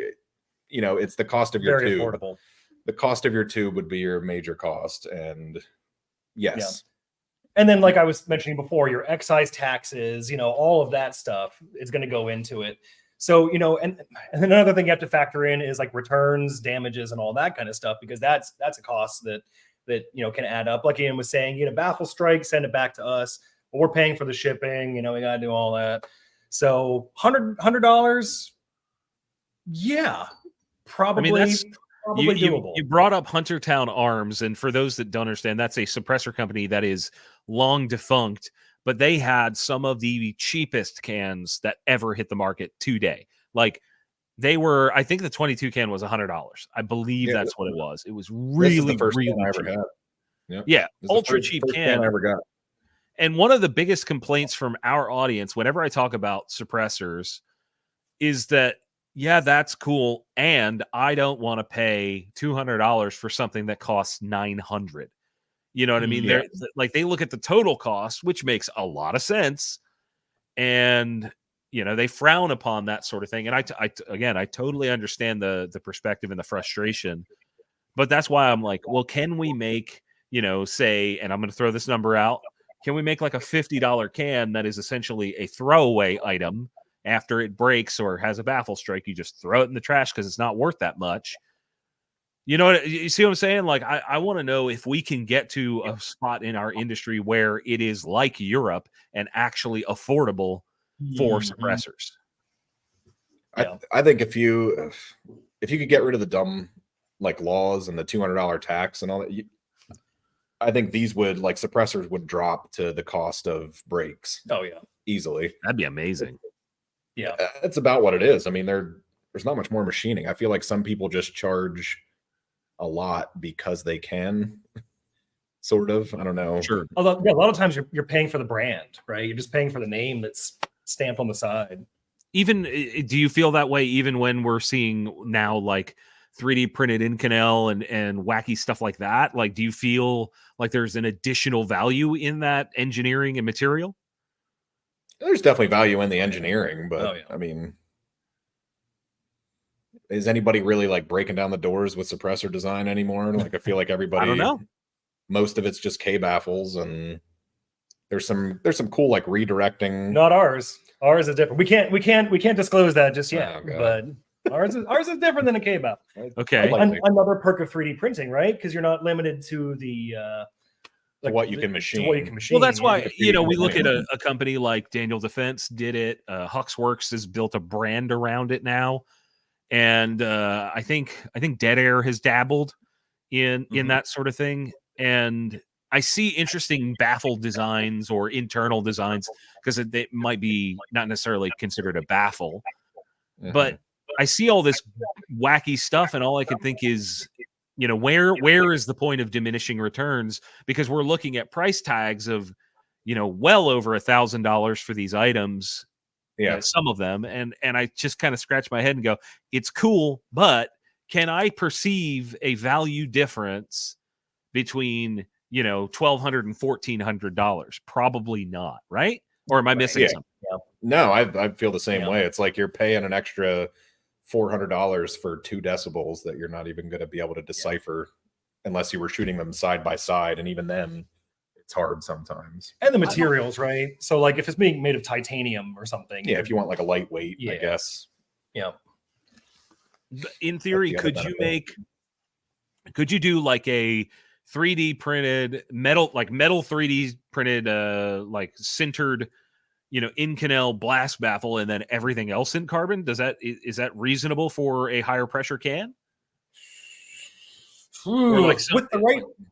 you know, it's the cost of your very tube. affordable. The cost of your tube would be your major cost, and yes. And then, like I was mentioning before, your excise taxes, you know, all of that stuff is going to go into it. So, you know, and then another thing you have to factor in is like returns, damages, and all that kind of stuff, because that's a cost that you know can add up. Like Ian was saying, you know, baffle strike, send it back to us, but we're paying for the shipping. You know, we got to do all that. So $100, yeah, probably. I mean, that's probably doable. You brought up Huntertown Arms, and for those that don't understand, that's a suppressor company that is long defunct, but they had some of the cheapest cans that ever hit the market today. Like, they were, I think the 22 can was $100. I believe that's what it was. It was really, the first really can I ever cheap. had. Yep. Yeah, This is the ultra first cheap can I ever got. And one of the biggest complaints from our audience, whenever I talk about suppressors, is that, yeah, that's cool, and I don't want to pay $200 for something that costs $900. You know what I mean? Yeah. They're like, they look at the total cost, which makes a lot of sense, and you know, they frown upon that sort of thing. And I totally understand the perspective and the frustration, but that's why I'm like, well, can we make, you know, say, and I'm going to throw this number out, can we make like a $50 can that is essentially a throwaway item? After it breaks or has a baffle strike, you just throw it in the trash because it's not worth that much. You know, you see what I'm saying? Like, I want to know if we can get to a spot in our industry where it is like Europe and actually affordable for suppressors. I think if you could get rid of the dumb like laws and the $200 tax and all that, I think these would, like, suppressors would drop to the cost of brakes. Oh yeah, easily. That'd be amazing. Yeah, that's about what it is. I mean, there's not much more machining. I feel like some people just charge a lot because they can, sort of. I don't know. Sure. Although yeah, a lot of times you're paying for the brand, right? You're just paying for the name that's stamped on the side. Even do you feel that way even when we're seeing now like 3D printed Inconel and wacky stuff like that? Like, do you feel like there's an additional value in that engineering and material? There's definitely value in the engineering, but yeah. I mean, is anybody really like breaking down the doors with suppressor design anymore? Like, I feel like everybody, I don't know. Most of it's just K baffles, and there's some cool like redirecting. Not ours. Ours is different. We can't disclose that just yet. But ours is different than a K baffle. Okay. Another perk of 3D printing, right? Because you're not limited to the like what you can machine. Well, that's why, you know, we look at a company like Daniel Defense did it. Huxworks has built a brand around it now, and I think Dead Air has dabbled in that sort of thing. And I see interesting baffle designs or internal designs because it might be not necessarily considered a baffle, but I see all this wacky stuff, and all I can think is, you know, where is the point of diminishing returns? Because we're looking at price tags of, you know, well over $1,000 for these items. Yeah, some of them, and I just kind of scratch my head and go, it's cool, but can I perceive a value difference between, you know, $1,200 and $1,400? Probably not, right? Or am I missing something? Yeah. No, I feel the same way. It's like you're paying an extra $400 for 2 decibels that you're not even going to be able to decipher unless you were shooting them side by side, and even then, it's hard sometimes. And the materials, right? So, like, if it's being made of titanium or something, yeah. If you want like a lightweight, I guess. Yeah. In theory, could you do like a 3D printed metal 3D printed like sintered, you know, Inconel blast baffle and then everything else in carbon? Is that reasonable for a higher pressure can? Or like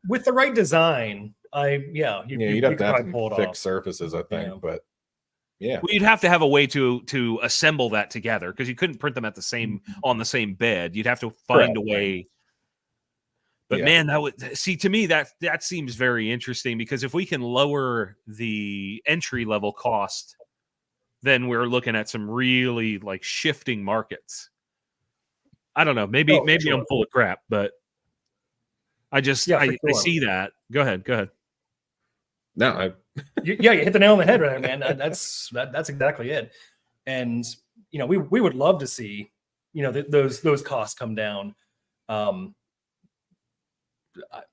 with the right design, you'd have to have some thick surfaces, I think, but yeah. Well, you'd have to have a way to assemble that together, because you couldn't print them at the same on the same bed. You'd have to find a way. But man, that would see, to me, that seems very interesting, because if we can lower the entry level cost, then we're looking at some really like shifting markets. I don't know. Maybe I'm full of crap, but I just I see that. Go ahead. No, you hit the nail on the head right there, man. That's exactly it. And we would love to see those costs come down. I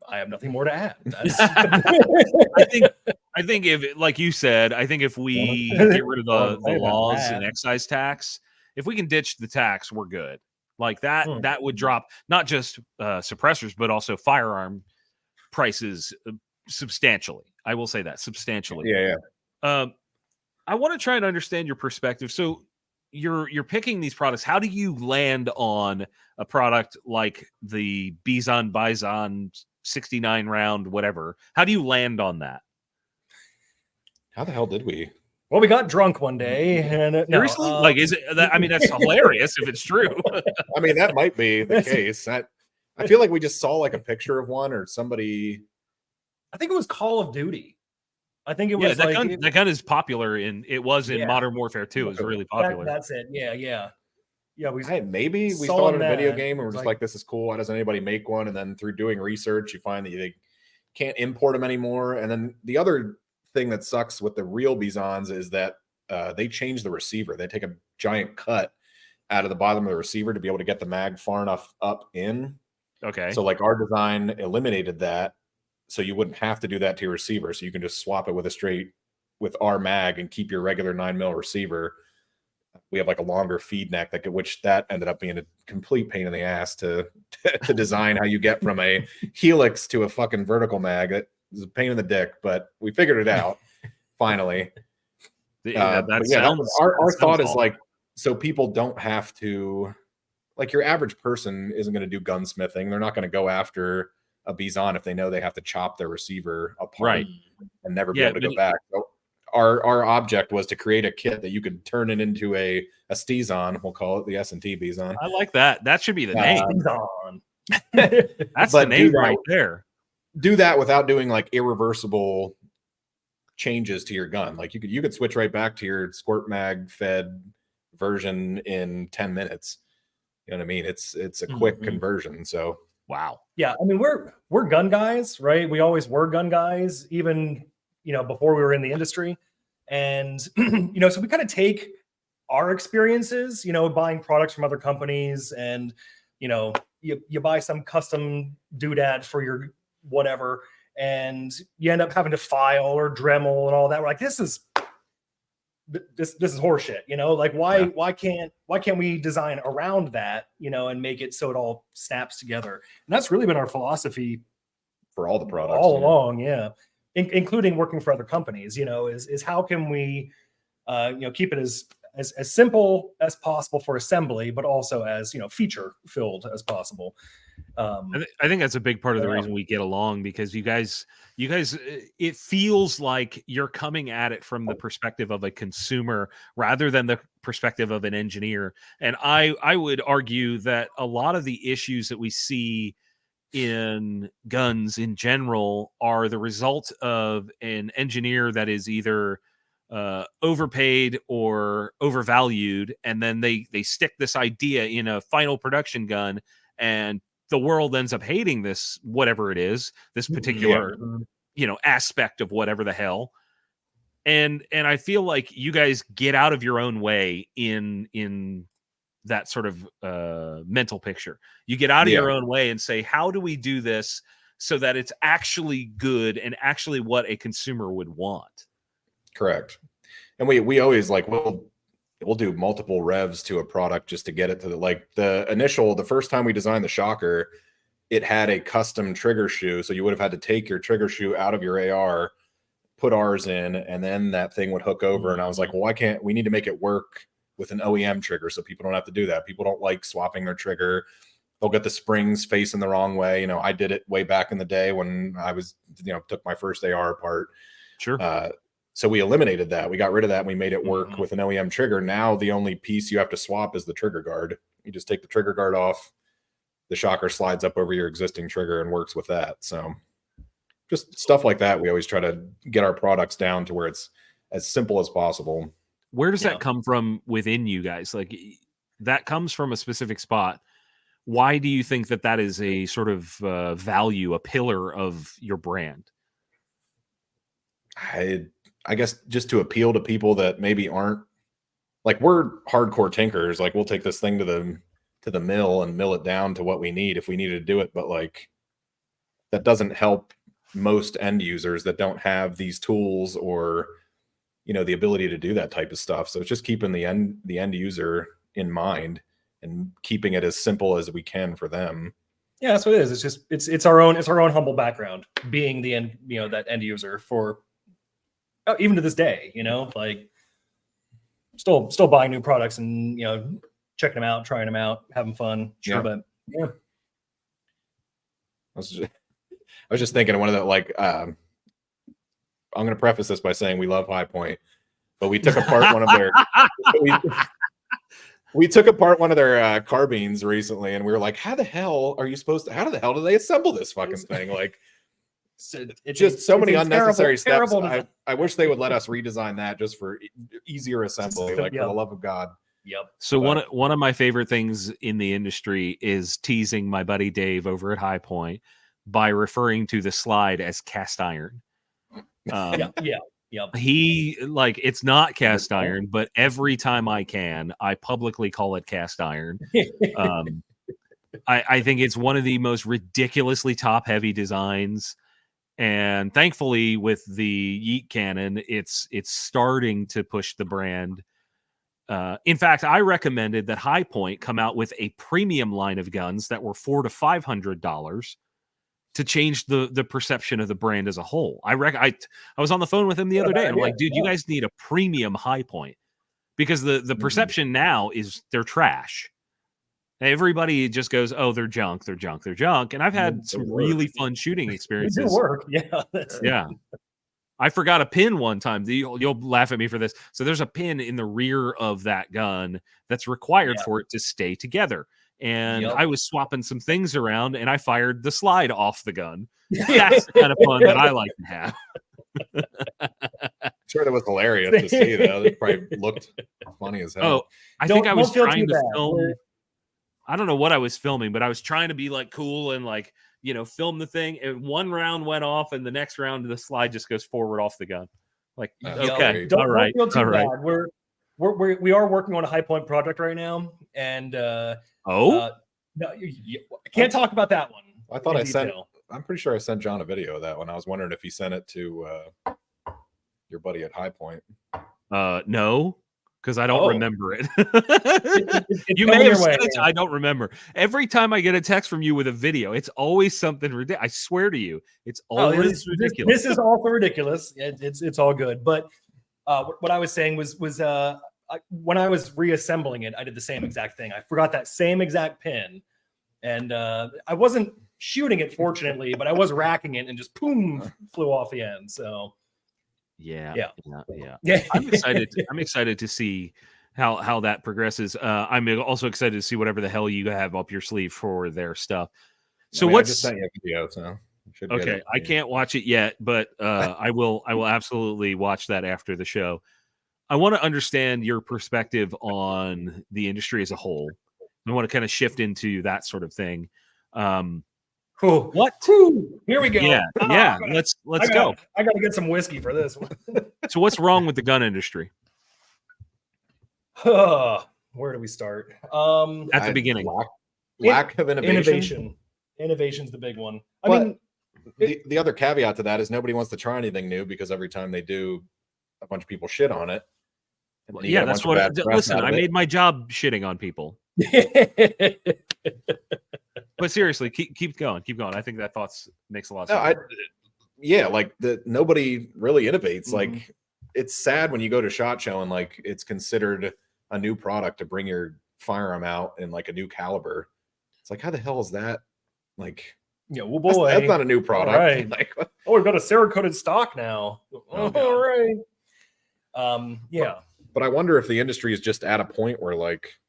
have nothing more to add. I think if, like you said, I think if we get rid of the laws and excise tax, if we can ditch the tax, we're good. Like that would drop not just suppressors, but also firearm prices substantially. I will say that substantially. Yeah. I want to try and understand your perspective. So you're picking these products. How do you land on a product like the Bison 69 round, whatever? How do you land on that? How the hell did we? Well, we got drunk one day, and seriously, like, is it that? I mean, that's hilarious if it's true. I mean, that might be the case. I feel like we just saw like a picture of one, or somebody. I think it was Call of Duty. I think it was that gun is popular in Modern Warfare 2. It was really popular. That's it. Yeah. Maybe we saw it in a video game and we're just like, this is cool. Why doesn't anybody make one? And then through doing research, you find that they can't import them anymore. And then the other thing that sucks with the real Bisons is that they change the receiver. They take a giant cut out of the bottom of the receiver to be able to get the mag far enough up in. Okay. So like our design eliminated that. So you wouldn't have to do that to your receiver. So you can just swap it with our mag and keep your regular 9mm receiver. We have like a longer feed neck which ended up being a complete pain in the ass to design how you get from a helix to a fucking vertical mag. That is a pain in the dick, but we figured it out finally. Our thought is like, so people don't have to, like, your average person isn't going to do gunsmithing. They're not going to go after a Bison if they know they have to chop their receiver apart and never be able to go back. So our object was to create a kit that you could turn it into a Stizon. We'll call it the S&T Bison. I like that. That should be the name. That's the name right there. Do that without doing like irreversible changes to your gun. Like you could switch right back to your squirt mag fed version in 10 minutes. You know what I mean? It's a quick conversion. So wow. Yeah, I mean, we're gun guys, right? We always were gun guys, even before we were in the industry. And so we kind of take our experiences, buying products from other companies, and you buy some custom doodad for your whatever, and you end up having to file or Dremel and all that. We're like, this is horseshit, like why can't we design around that, and make it so it all snaps together? And that's really been our philosophy for all the products all along. Yeah. Including working for other companies, is how can we, keep it as simple as possible for assembly, but also as, feature filled as possible. I think that's a big part of the reason we get along, because you guys, it feels like you're coming at it from the perspective of a consumer rather than the perspective of an engineer. And I would argue that a lot of the issues that we see in guns in general are the result of an engineer that is either overpaid or overvalued, and then they stick this idea in a final production gun, and the world ends up hating this, whatever it is, this particular aspect of whatever the hell. And I feel like you guys get out of your own way in that sort of mental picture. You get out of your own way and say, how do we do this so that it's actually good and actually what a consumer would want? Correct. And we always like, we'll do multiple revs to a product just to get it to the first time we designed the shocker, it had a custom trigger shoe. So you would have had to take your trigger shoe out of your AR, put ours in, and then that thing would hook over. And I was like, well, we need to make it work with an OEM trigger so people don't have to do that. People don't like swapping their trigger. They'll get the springs facing the wrong way. I did it way back in the day when I was, took my first AR apart. Sure. So we eliminated that. We got rid of that. And we made it work with an OEM trigger. Now the only piece you have to swap is the trigger guard. You just take the trigger guard off. the shocker slides up over your existing trigger and works with that. So just stuff like that. We always try to get our products down to where it's as simple as possible. Where does that come from within you guys? Like, that comes from a specific spot. Why do you think that that is a sort of value, a pillar of your brand? I guess just to appeal to people that maybe aren't, like, we're hardcore tinkers. Like, we'll take this thing to the mill and mill it down to what we need if we needed to do it. But like, that doesn't help most end users that don't have these tools or, you know, the ability to do that type of stuff. So it's just keeping the end user in mind and keeping it as simple as we can for them. Yeah, that's what it is. It's just it's our own humble background, being the end, you know, that end user for even to this day, you know, like still buying new products and, you know, checking them out, trying them out, having fun. Sure, yeah. But yeah. I was just thinking of one of the, like, I'm going to preface this by saying we love High Point, but we took apart one of their we took apart one of their carbines recently, and we were like, how the hell do they assemble this fucking thing? Like, it's just so many unnecessary steps. I wish they would let us redesign that just for easier assembly, like, for the love of God. Yep. So one of my favorite things in the industry is teasing my buddy Dave over at High Point by referring to the slide as cast iron. He, like, it's not cast iron, but every time I can, I publicly call it cast iron. I think it's one of the most ridiculously top-heavy designs, and thankfully, with the Yeet cannon, it's starting to push the brand. In fact, I recommended that High Point come out with a premium line of guns that were $400 to $500 to change the perception of the brand as a whole. I was on the phone with him the other day, and I'm like, dude, you guys need a premium High Point, because the perception now is they're trash. Everybody just goes, oh, they're junk, they're junk, they're junk. And I've had some really fun shooting experiences. They do work. Yeah. I forgot a pin one time. You'll laugh at me for this. So there's a pin in the rear of that gun that's required for it to stay together. And I was swapping some things around, and I fired the slide off the gun. That's the kind of fun that I like to have. Sure, that was hilarious to see, though. It probably looked funny as hell. Oh, I think I was trying to film. I don't know what I was filming, but I was trying to be like cool and, like, you know, film the thing. And one round went off, and the next round the slide just goes forward off the gun. Like, okay, all right. We are working on a High Point project right now, and no, I can't talk about that one. I thought I'm pretty sure I sent John a video of that one. I was wondering if he sent it to your buddy at High Point. No, because I don't remember it. You may have said it. I don't remember. Every time I get a text from you with a video, it's always something ridiculous. I swear to you, it's always ridiculous. This is also ridiculous. It's all good. But what I was saying was when I was reassembling it, I did the same exact thing. I forgot that same exact pin, and I wasn't shooting it, fortunately, but I was racking it, and just boom, flew off the end. So. Yeah. I'm excited to see how that progresses. I'm also excited to see whatever the hell you have up your sleeve for their stuff. So I just sent you a video, so okay, I can't watch it yet, but I will absolutely watch that after the show. I want to understand your perspective on the industry as a whole. I want to kind of shift into that sort of thing. Cool. What? Here we go. Yeah. Let's go. I got to get some whiskey for this one. So what's wrong with the gun industry? Where do we start? At the beginning. Lack of innovation. Innovation's the big one. I mean, the other caveat to that is nobody wants to try anything new, because every time they do, a bunch of people shit on it. Yeah, that's what. Listen, I made my job shitting on people. But seriously, keep going. I think that makes a lot of sense. Like nobody really innovates. Mm-hmm. Like, it's sad when you go to SHOT Show and, like, it's considered a new product to bring your firearm out in, like, a new caliber. It's like, how the hell is that? Like, well, boy, that's not a new product. Right. Like, we've got a Cerakoted stock now. All right. But I wonder if the industry is just at a point where, like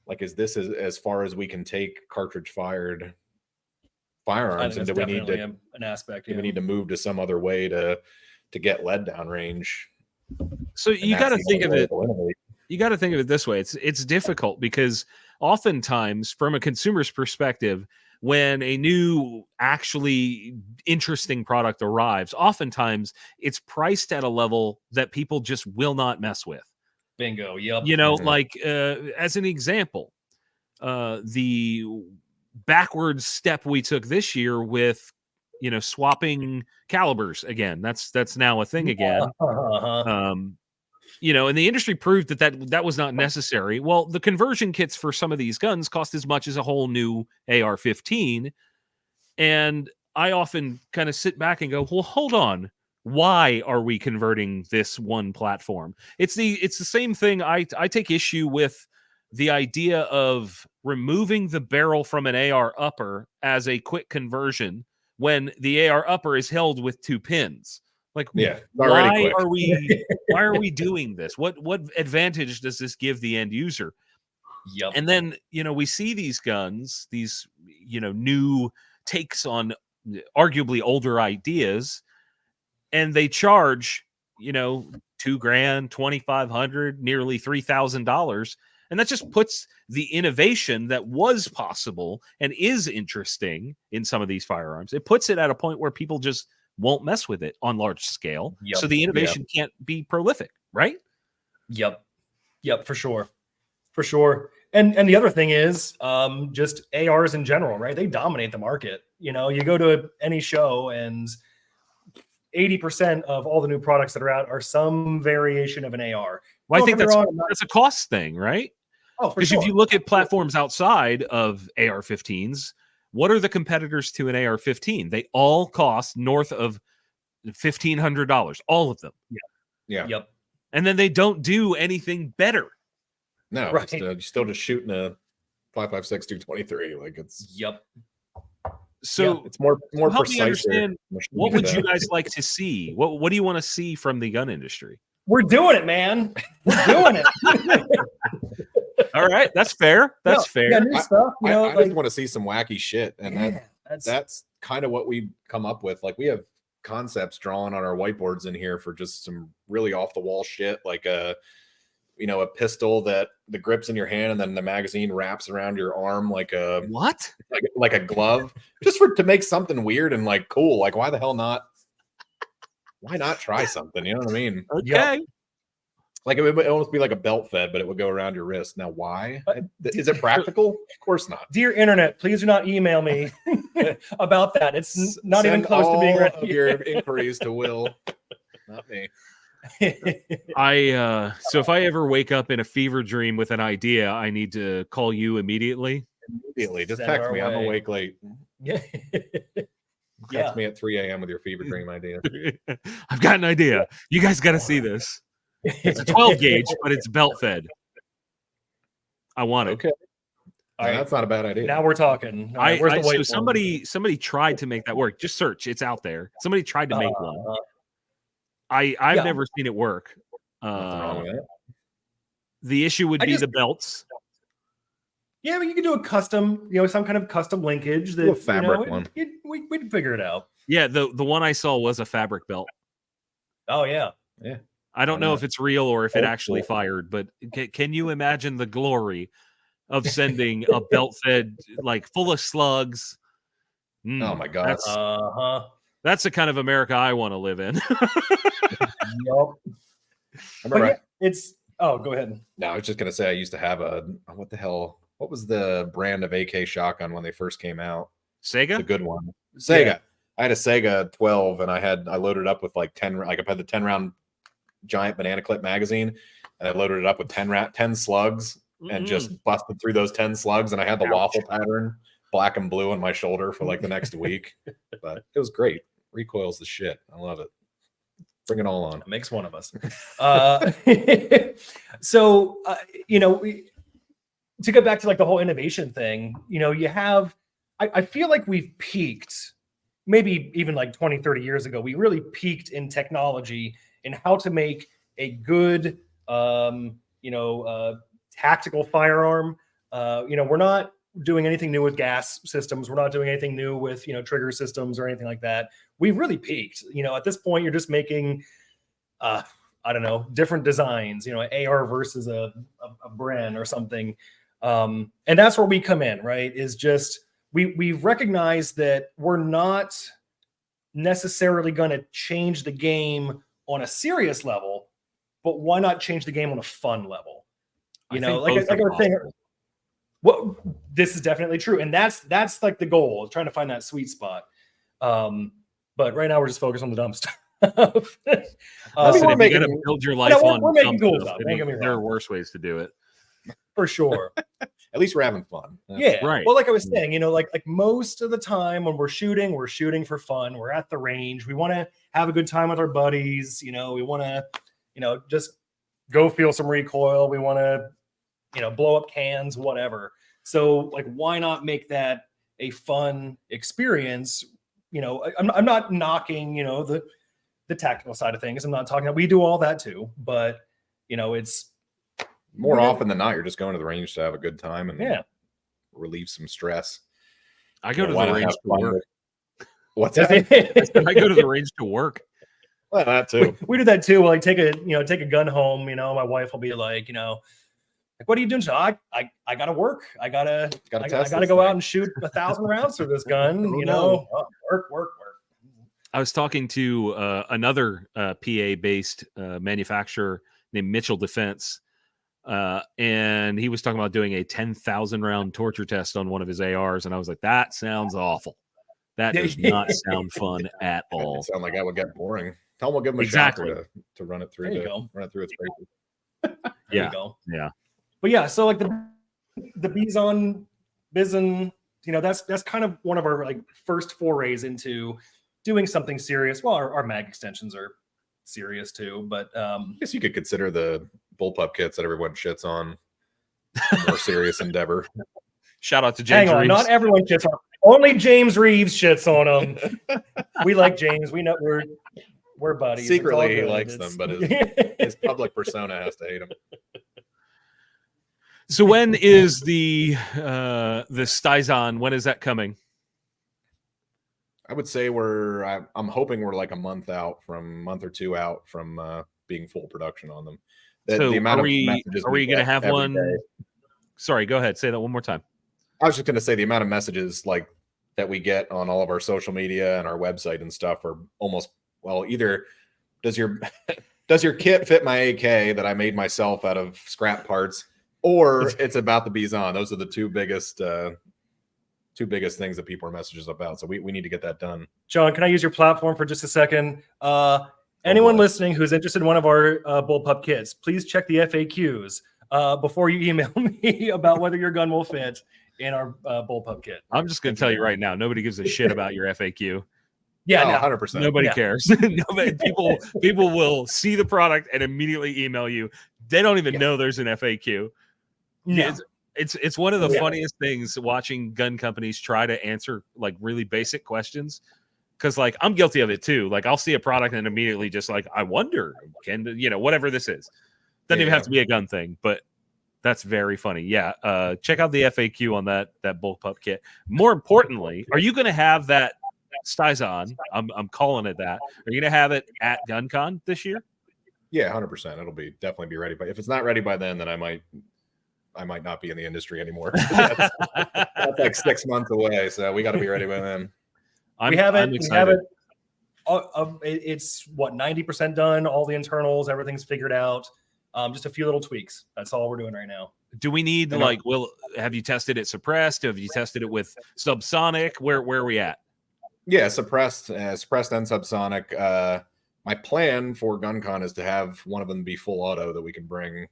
like, is this as far as we can take cartridge fired firearms, and do we need to an aspect? Do we need to move to some other way to get lead down range? So you got to think of it. You got to think of it this way. It's difficult because oftentimes, from a consumer's perspective, when a new actually interesting product arrives, oftentimes it's priced at a level that people just will not mess with. Bingo. Yep. You know, like as an example, the backwards step we took this year with, you know, swapping calibers again. That's now a thing again. You know, and the industry proved that was not necessary. Well, the conversion kits for some of these guns cost as much as a whole new AR-15. And I often kind of sit back and go, well, hold on. Why are we converting this one platform? It's the same thing. I take issue with the idea of removing the barrel from an AR upper as a quick conversion when the AR upper is held with 2 pins. Like, why are we doing this? What advantage does this give the end user? Yep. And then, you know, we see these guns, these, you know, new takes on arguably older ideas, and they charge, you know, $2,000, $2,500, nearly $3,000. And that just puts the innovation that was possible and is interesting in some of these firearms. It puts it at a point where people just won't mess with it on large scale. Yep. So the innovation can't be prolific, right? Yep, for sure. And the other thing is just ARs in general, right? They dominate the market. You know, you go to any show and 80% of all the new products that are out are some variation of an AR. Well, I think that's a cost thing, right? Oh, for because sure. if you look at platforms outside of AR-15s, what are the competitors to an AR-15? They all cost north of $1,500, all of them. Yeah. Yep. And then they don't do anything better. No, right. You're still just shooting a 5.56 223. Like, it's So it's more help precise. me understand, what would you guys like to see? What do you want to see from the gun industry? We're doing it, man. We're doing it. All right, that's fair. That's fair. Yeah, new stuff. You know, I just want to see some wacky shit, and that's kind of what we come up with. Like, we have concepts drawn on our whiteboards in here for just some really off the wall shit, like a pistol that the grip's in your hand and then the magazine wraps around your arm like a like a glove, just to make something weird and like cool. Like, why the hell not? Why not try something? You know what I mean? Okay. Like, it would almost be like a belt fed, but it would go around your wrist. Now, why? Is it practical? Of course not. Dear internet, please do not email me about that. It's not even close to being ready. Of your inquiries to Will, not me. So if I ever wake up in a fever dream with an idea, I need to call you immediately. Just text me. I'm awake late. Yeah. Text me at 3 a.m. with your fever dream idea. I've got an idea. You guys got to see this. It's a 12 gauge, but it's belt fed. I want it. Okay. That's not a bad idea. Now we're talking. So somebody tried to make that work. Just search. It's out there. Somebody tried to make one. I've never seen it work. Nothing wrong with it. The issue would be the belts. Yeah, but you could do a custom, some kind of custom linkage that do a fabric one. We'd figure it out. Yeah, the one I saw was a fabric belt. Oh yeah. I don't know if it's real or if it actually fired, but can you imagine the glory of sending a belt fed, like, full of slugs? Oh my god. That's the kind of America I want to live in. Go ahead. No, I was just gonna say I used to have what was the brand of AK shotgun when they first came out? Sega? The good one. Sega. Yeah. I had a Sega 12 and I loaded up with like 10, like I had the 10 round giant banana clip magazine, and I loaded it up with 10 slugs and just busted through those 10 slugs, and I had the waffle pattern black and blue on my shoulder for like the next week. But it was great. Recoil's the shit. I love it. Bring it all on. It makes one of us. So to go back to like the whole innovation thing, you have, I feel like we've peaked, maybe even like 20, 30 years ago, we really peaked in technology in how to make a good, tactical firearm We're not doing anything new with gas systems. We're not doing anything new with, trigger systems or anything like that. We've really peaked. At this point, you're just making, I don't know, different designs, AR versus a Bren or something. And that's where we come in, right? Is just, we've recognized that we're not necessarily going to change the game on a serious level, but why not change the game on a fun level? Like I was saying, well, this is definitely true, and that's like the goal, is trying to find that sweet spot. But right now we're just focused on the dumb stuff. Listen, if you got to build your life on we're making cool stuff, stuff. There are worse ways to do it, for sure. At least we're having fun. Yeah, right. Well, like I was saying, like most of the time when we're shooting for fun. We're at the range. We want to have a good time with our buddies. We want to, just go feel some recoil. We want to, blow up cans, whatever. So, like, why not make that a fun experience? I'm not knocking, the tactical side of things. I'm not talking. We do all that too, but it's more often than not, you're just going to the range to have a good time and relieve some stress. I go to the range to work. What's that? I go to the range to work. Well, that too. We do that too. We'll like take a gun home. My wife will be like, what are you doing? So I gotta work. I gotta go out and shoot 1,000 rounds through this gun. Work. I was talking to another PA-based manufacturer named Mitchell Defense, and he was talking about doing a 10,000 round torture test on one of his ARs, and I was like, that sounds awful. That does not sound fun at all. It sound like that would get boring. Tell him we'll give him a shot to run it through. Run it through its paces. There you go. Yeah. But yeah, so like the Bison, that's kind of one of our like first forays into doing something serious. Well, our mag extensions are serious too, but I guess you could consider the bullpup kits that everyone shits on a more serious endeavor. Shout out to James Reeves. Not everyone shits on. Only James Reeves shits on them. We like James. We know we're buddies. Secretly, he likes them, but his public persona has to hate him. So when is the Stizon? When is that coming? I would say I'm hoping we're like a month or two out from being full production on them. So are we going to have one? Day. Sorry, go ahead. Say that one more time. I was just going to say the amount of messages like that we get on all of our social media and our website and stuff are almost, well, either does your kit fit my AK that I made myself out of scrap parts, or it's about the Bison. Those are the two biggest things that people are messages about. So we need to get that done. John, can I use your platform for just a second? Anyone listening who's interested in one of our bullpup kits, please check the FAQs before you email me about whether your gun will fit in our bullpup kit. I'm just going to tell you right now, nobody gives a shit about your FAQ. Yeah, 100%. Nobody cares. People will see the product and immediately email you. They don't even know there's an FAQ. No. It's one of the funniest things watching gun companies try to answer like really basic questions. Because like I'm guilty of it too. Like I'll see a product and immediately just like, I wonder, whatever this is. Doesn't even have to be a gun thing, but that's very funny. Yeah. Check out the FAQ on that bullpup kit. More importantly, are you going to have that Stizon? I'm calling it that. Are you going to have it at GunCon this year? Yeah, 100%. It'll definitely be ready. But if it's not ready by then I might not be in the industry anymore. That's like 6 months away. So we got to be ready by then. We have it. It's what, 90% done. All the internals, everything's figured out. Just a few little tweaks. That's all we're doing right now. Do we need have you tested it suppressed? Have you tested it with subsonic? Where are we at? Yeah, suppressed and subsonic. My plan for GunCon is to have one of them be full auto that we can bring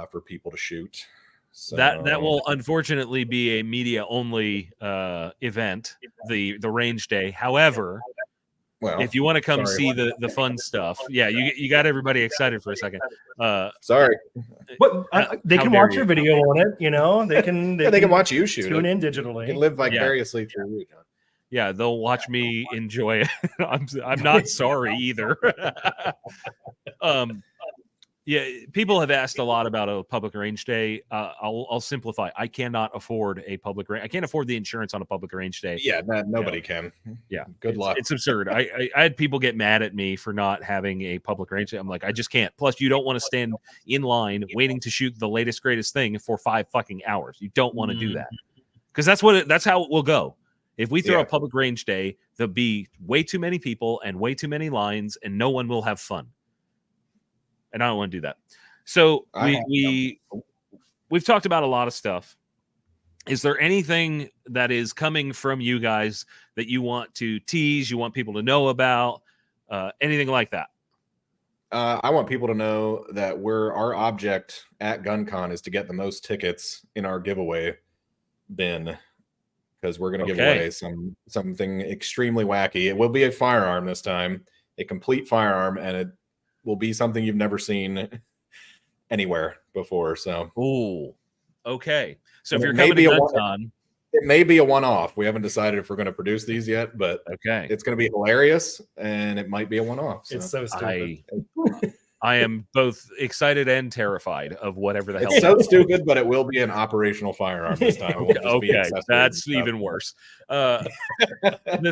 for people to shoot. So that will unfortunately be a media only event, the range day. However, if you want to come see the fun stuff, you got everybody excited for a second. Sorry, but they can watch your video on it. They can they can watch you shoot. Tune in digitally. You can live vicariously through you, John. Yeah, they'll watch me enjoy it. I'm not sorry either. Yeah, people have asked a lot about a public range day. I'll simplify. I cannot afford a public range. I can't afford the insurance on a public range day. Yeah, nobody can. Yeah, good luck. It's absurd. I had people get mad at me for not having a public range day. I'm like, I just can't. Plus, you don't want to stand in line waiting to shoot the latest greatest thing for 5 fucking hours. You don't want to do that because that's how it will go. If we throw a public range day, there'll be way too many people and way too many lines, and no one will have fun. And I don't want to do that. So we've talked about a lot of stuff. Is there anything that is coming from you guys that you want to tease, you want people to know about, anything like that? I want people to know that our object at GunCon is to get the most tickets in our giveaway bin, because we're going to give away something extremely wacky. It will be a firearm this time, a complete firearm, and it will be something you've never seen anywhere before. So, okay. So if you're coming to GunCon, it may be a one-off. We haven't decided if we're going to produce these yet, but it's going to be hilarious, and it might be a one-off. So. It's so stupid. I am both excited and terrified of whatever the hell. It's so stupid, but it will be an operational firearm this time. Okay, that's even worse. The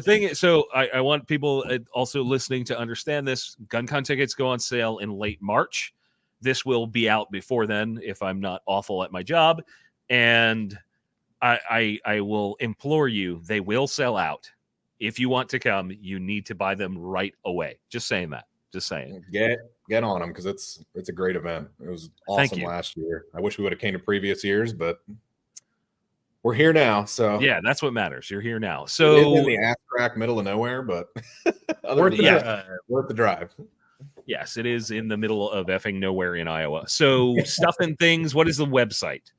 thing is, so I want people also listening to understand this. GunCon tickets go on sale in late March. This will be out before then if I'm not awful at my job. And I will implore you, they will sell out. If you want to come, you need to buy them right away. Just saying that. Just saying. Get on them, because it's a great event. It was awesome last year. I wish we would have came to previous years, but we're here now. So yeah, that's what matters. You're here now. So in the ass crack middle of nowhere, but worth the drive. Yes, it is in the middle of effing nowhere in Iowa. So stuff and things. What is the website?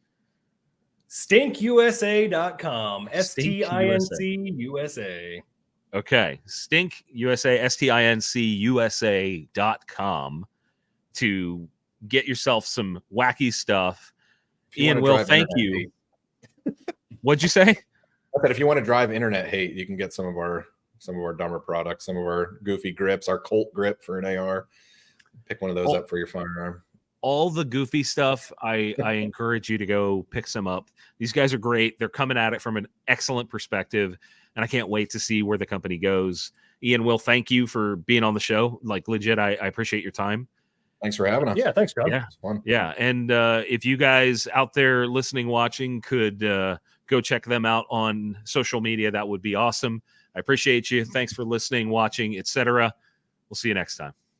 STincUSA.com. STinc USA. Okay. STinc USA, STincusa.com to get yourself some wacky stuff. Ian, Will, thank you. What'd you say? I said if you want to drive internet hate, you can get some of our dumber products, some of our goofy grips, our Colt grip for an AR. Pick one of those up for your firearm. All the goofy stuff, I encourage you to go pick some up. These guys are great. They're coming at it from an excellent perspective, and I can't wait to see where the company goes. Ian, Will, thank you for being on the show. Like, legit, I appreciate your time. Thanks for having us. Yeah, thanks, John. Yeah. And if you guys out there listening, watching, could go check them out on social media, that would be awesome. I appreciate you. Thanks for listening, watching, etc. We'll see you next time.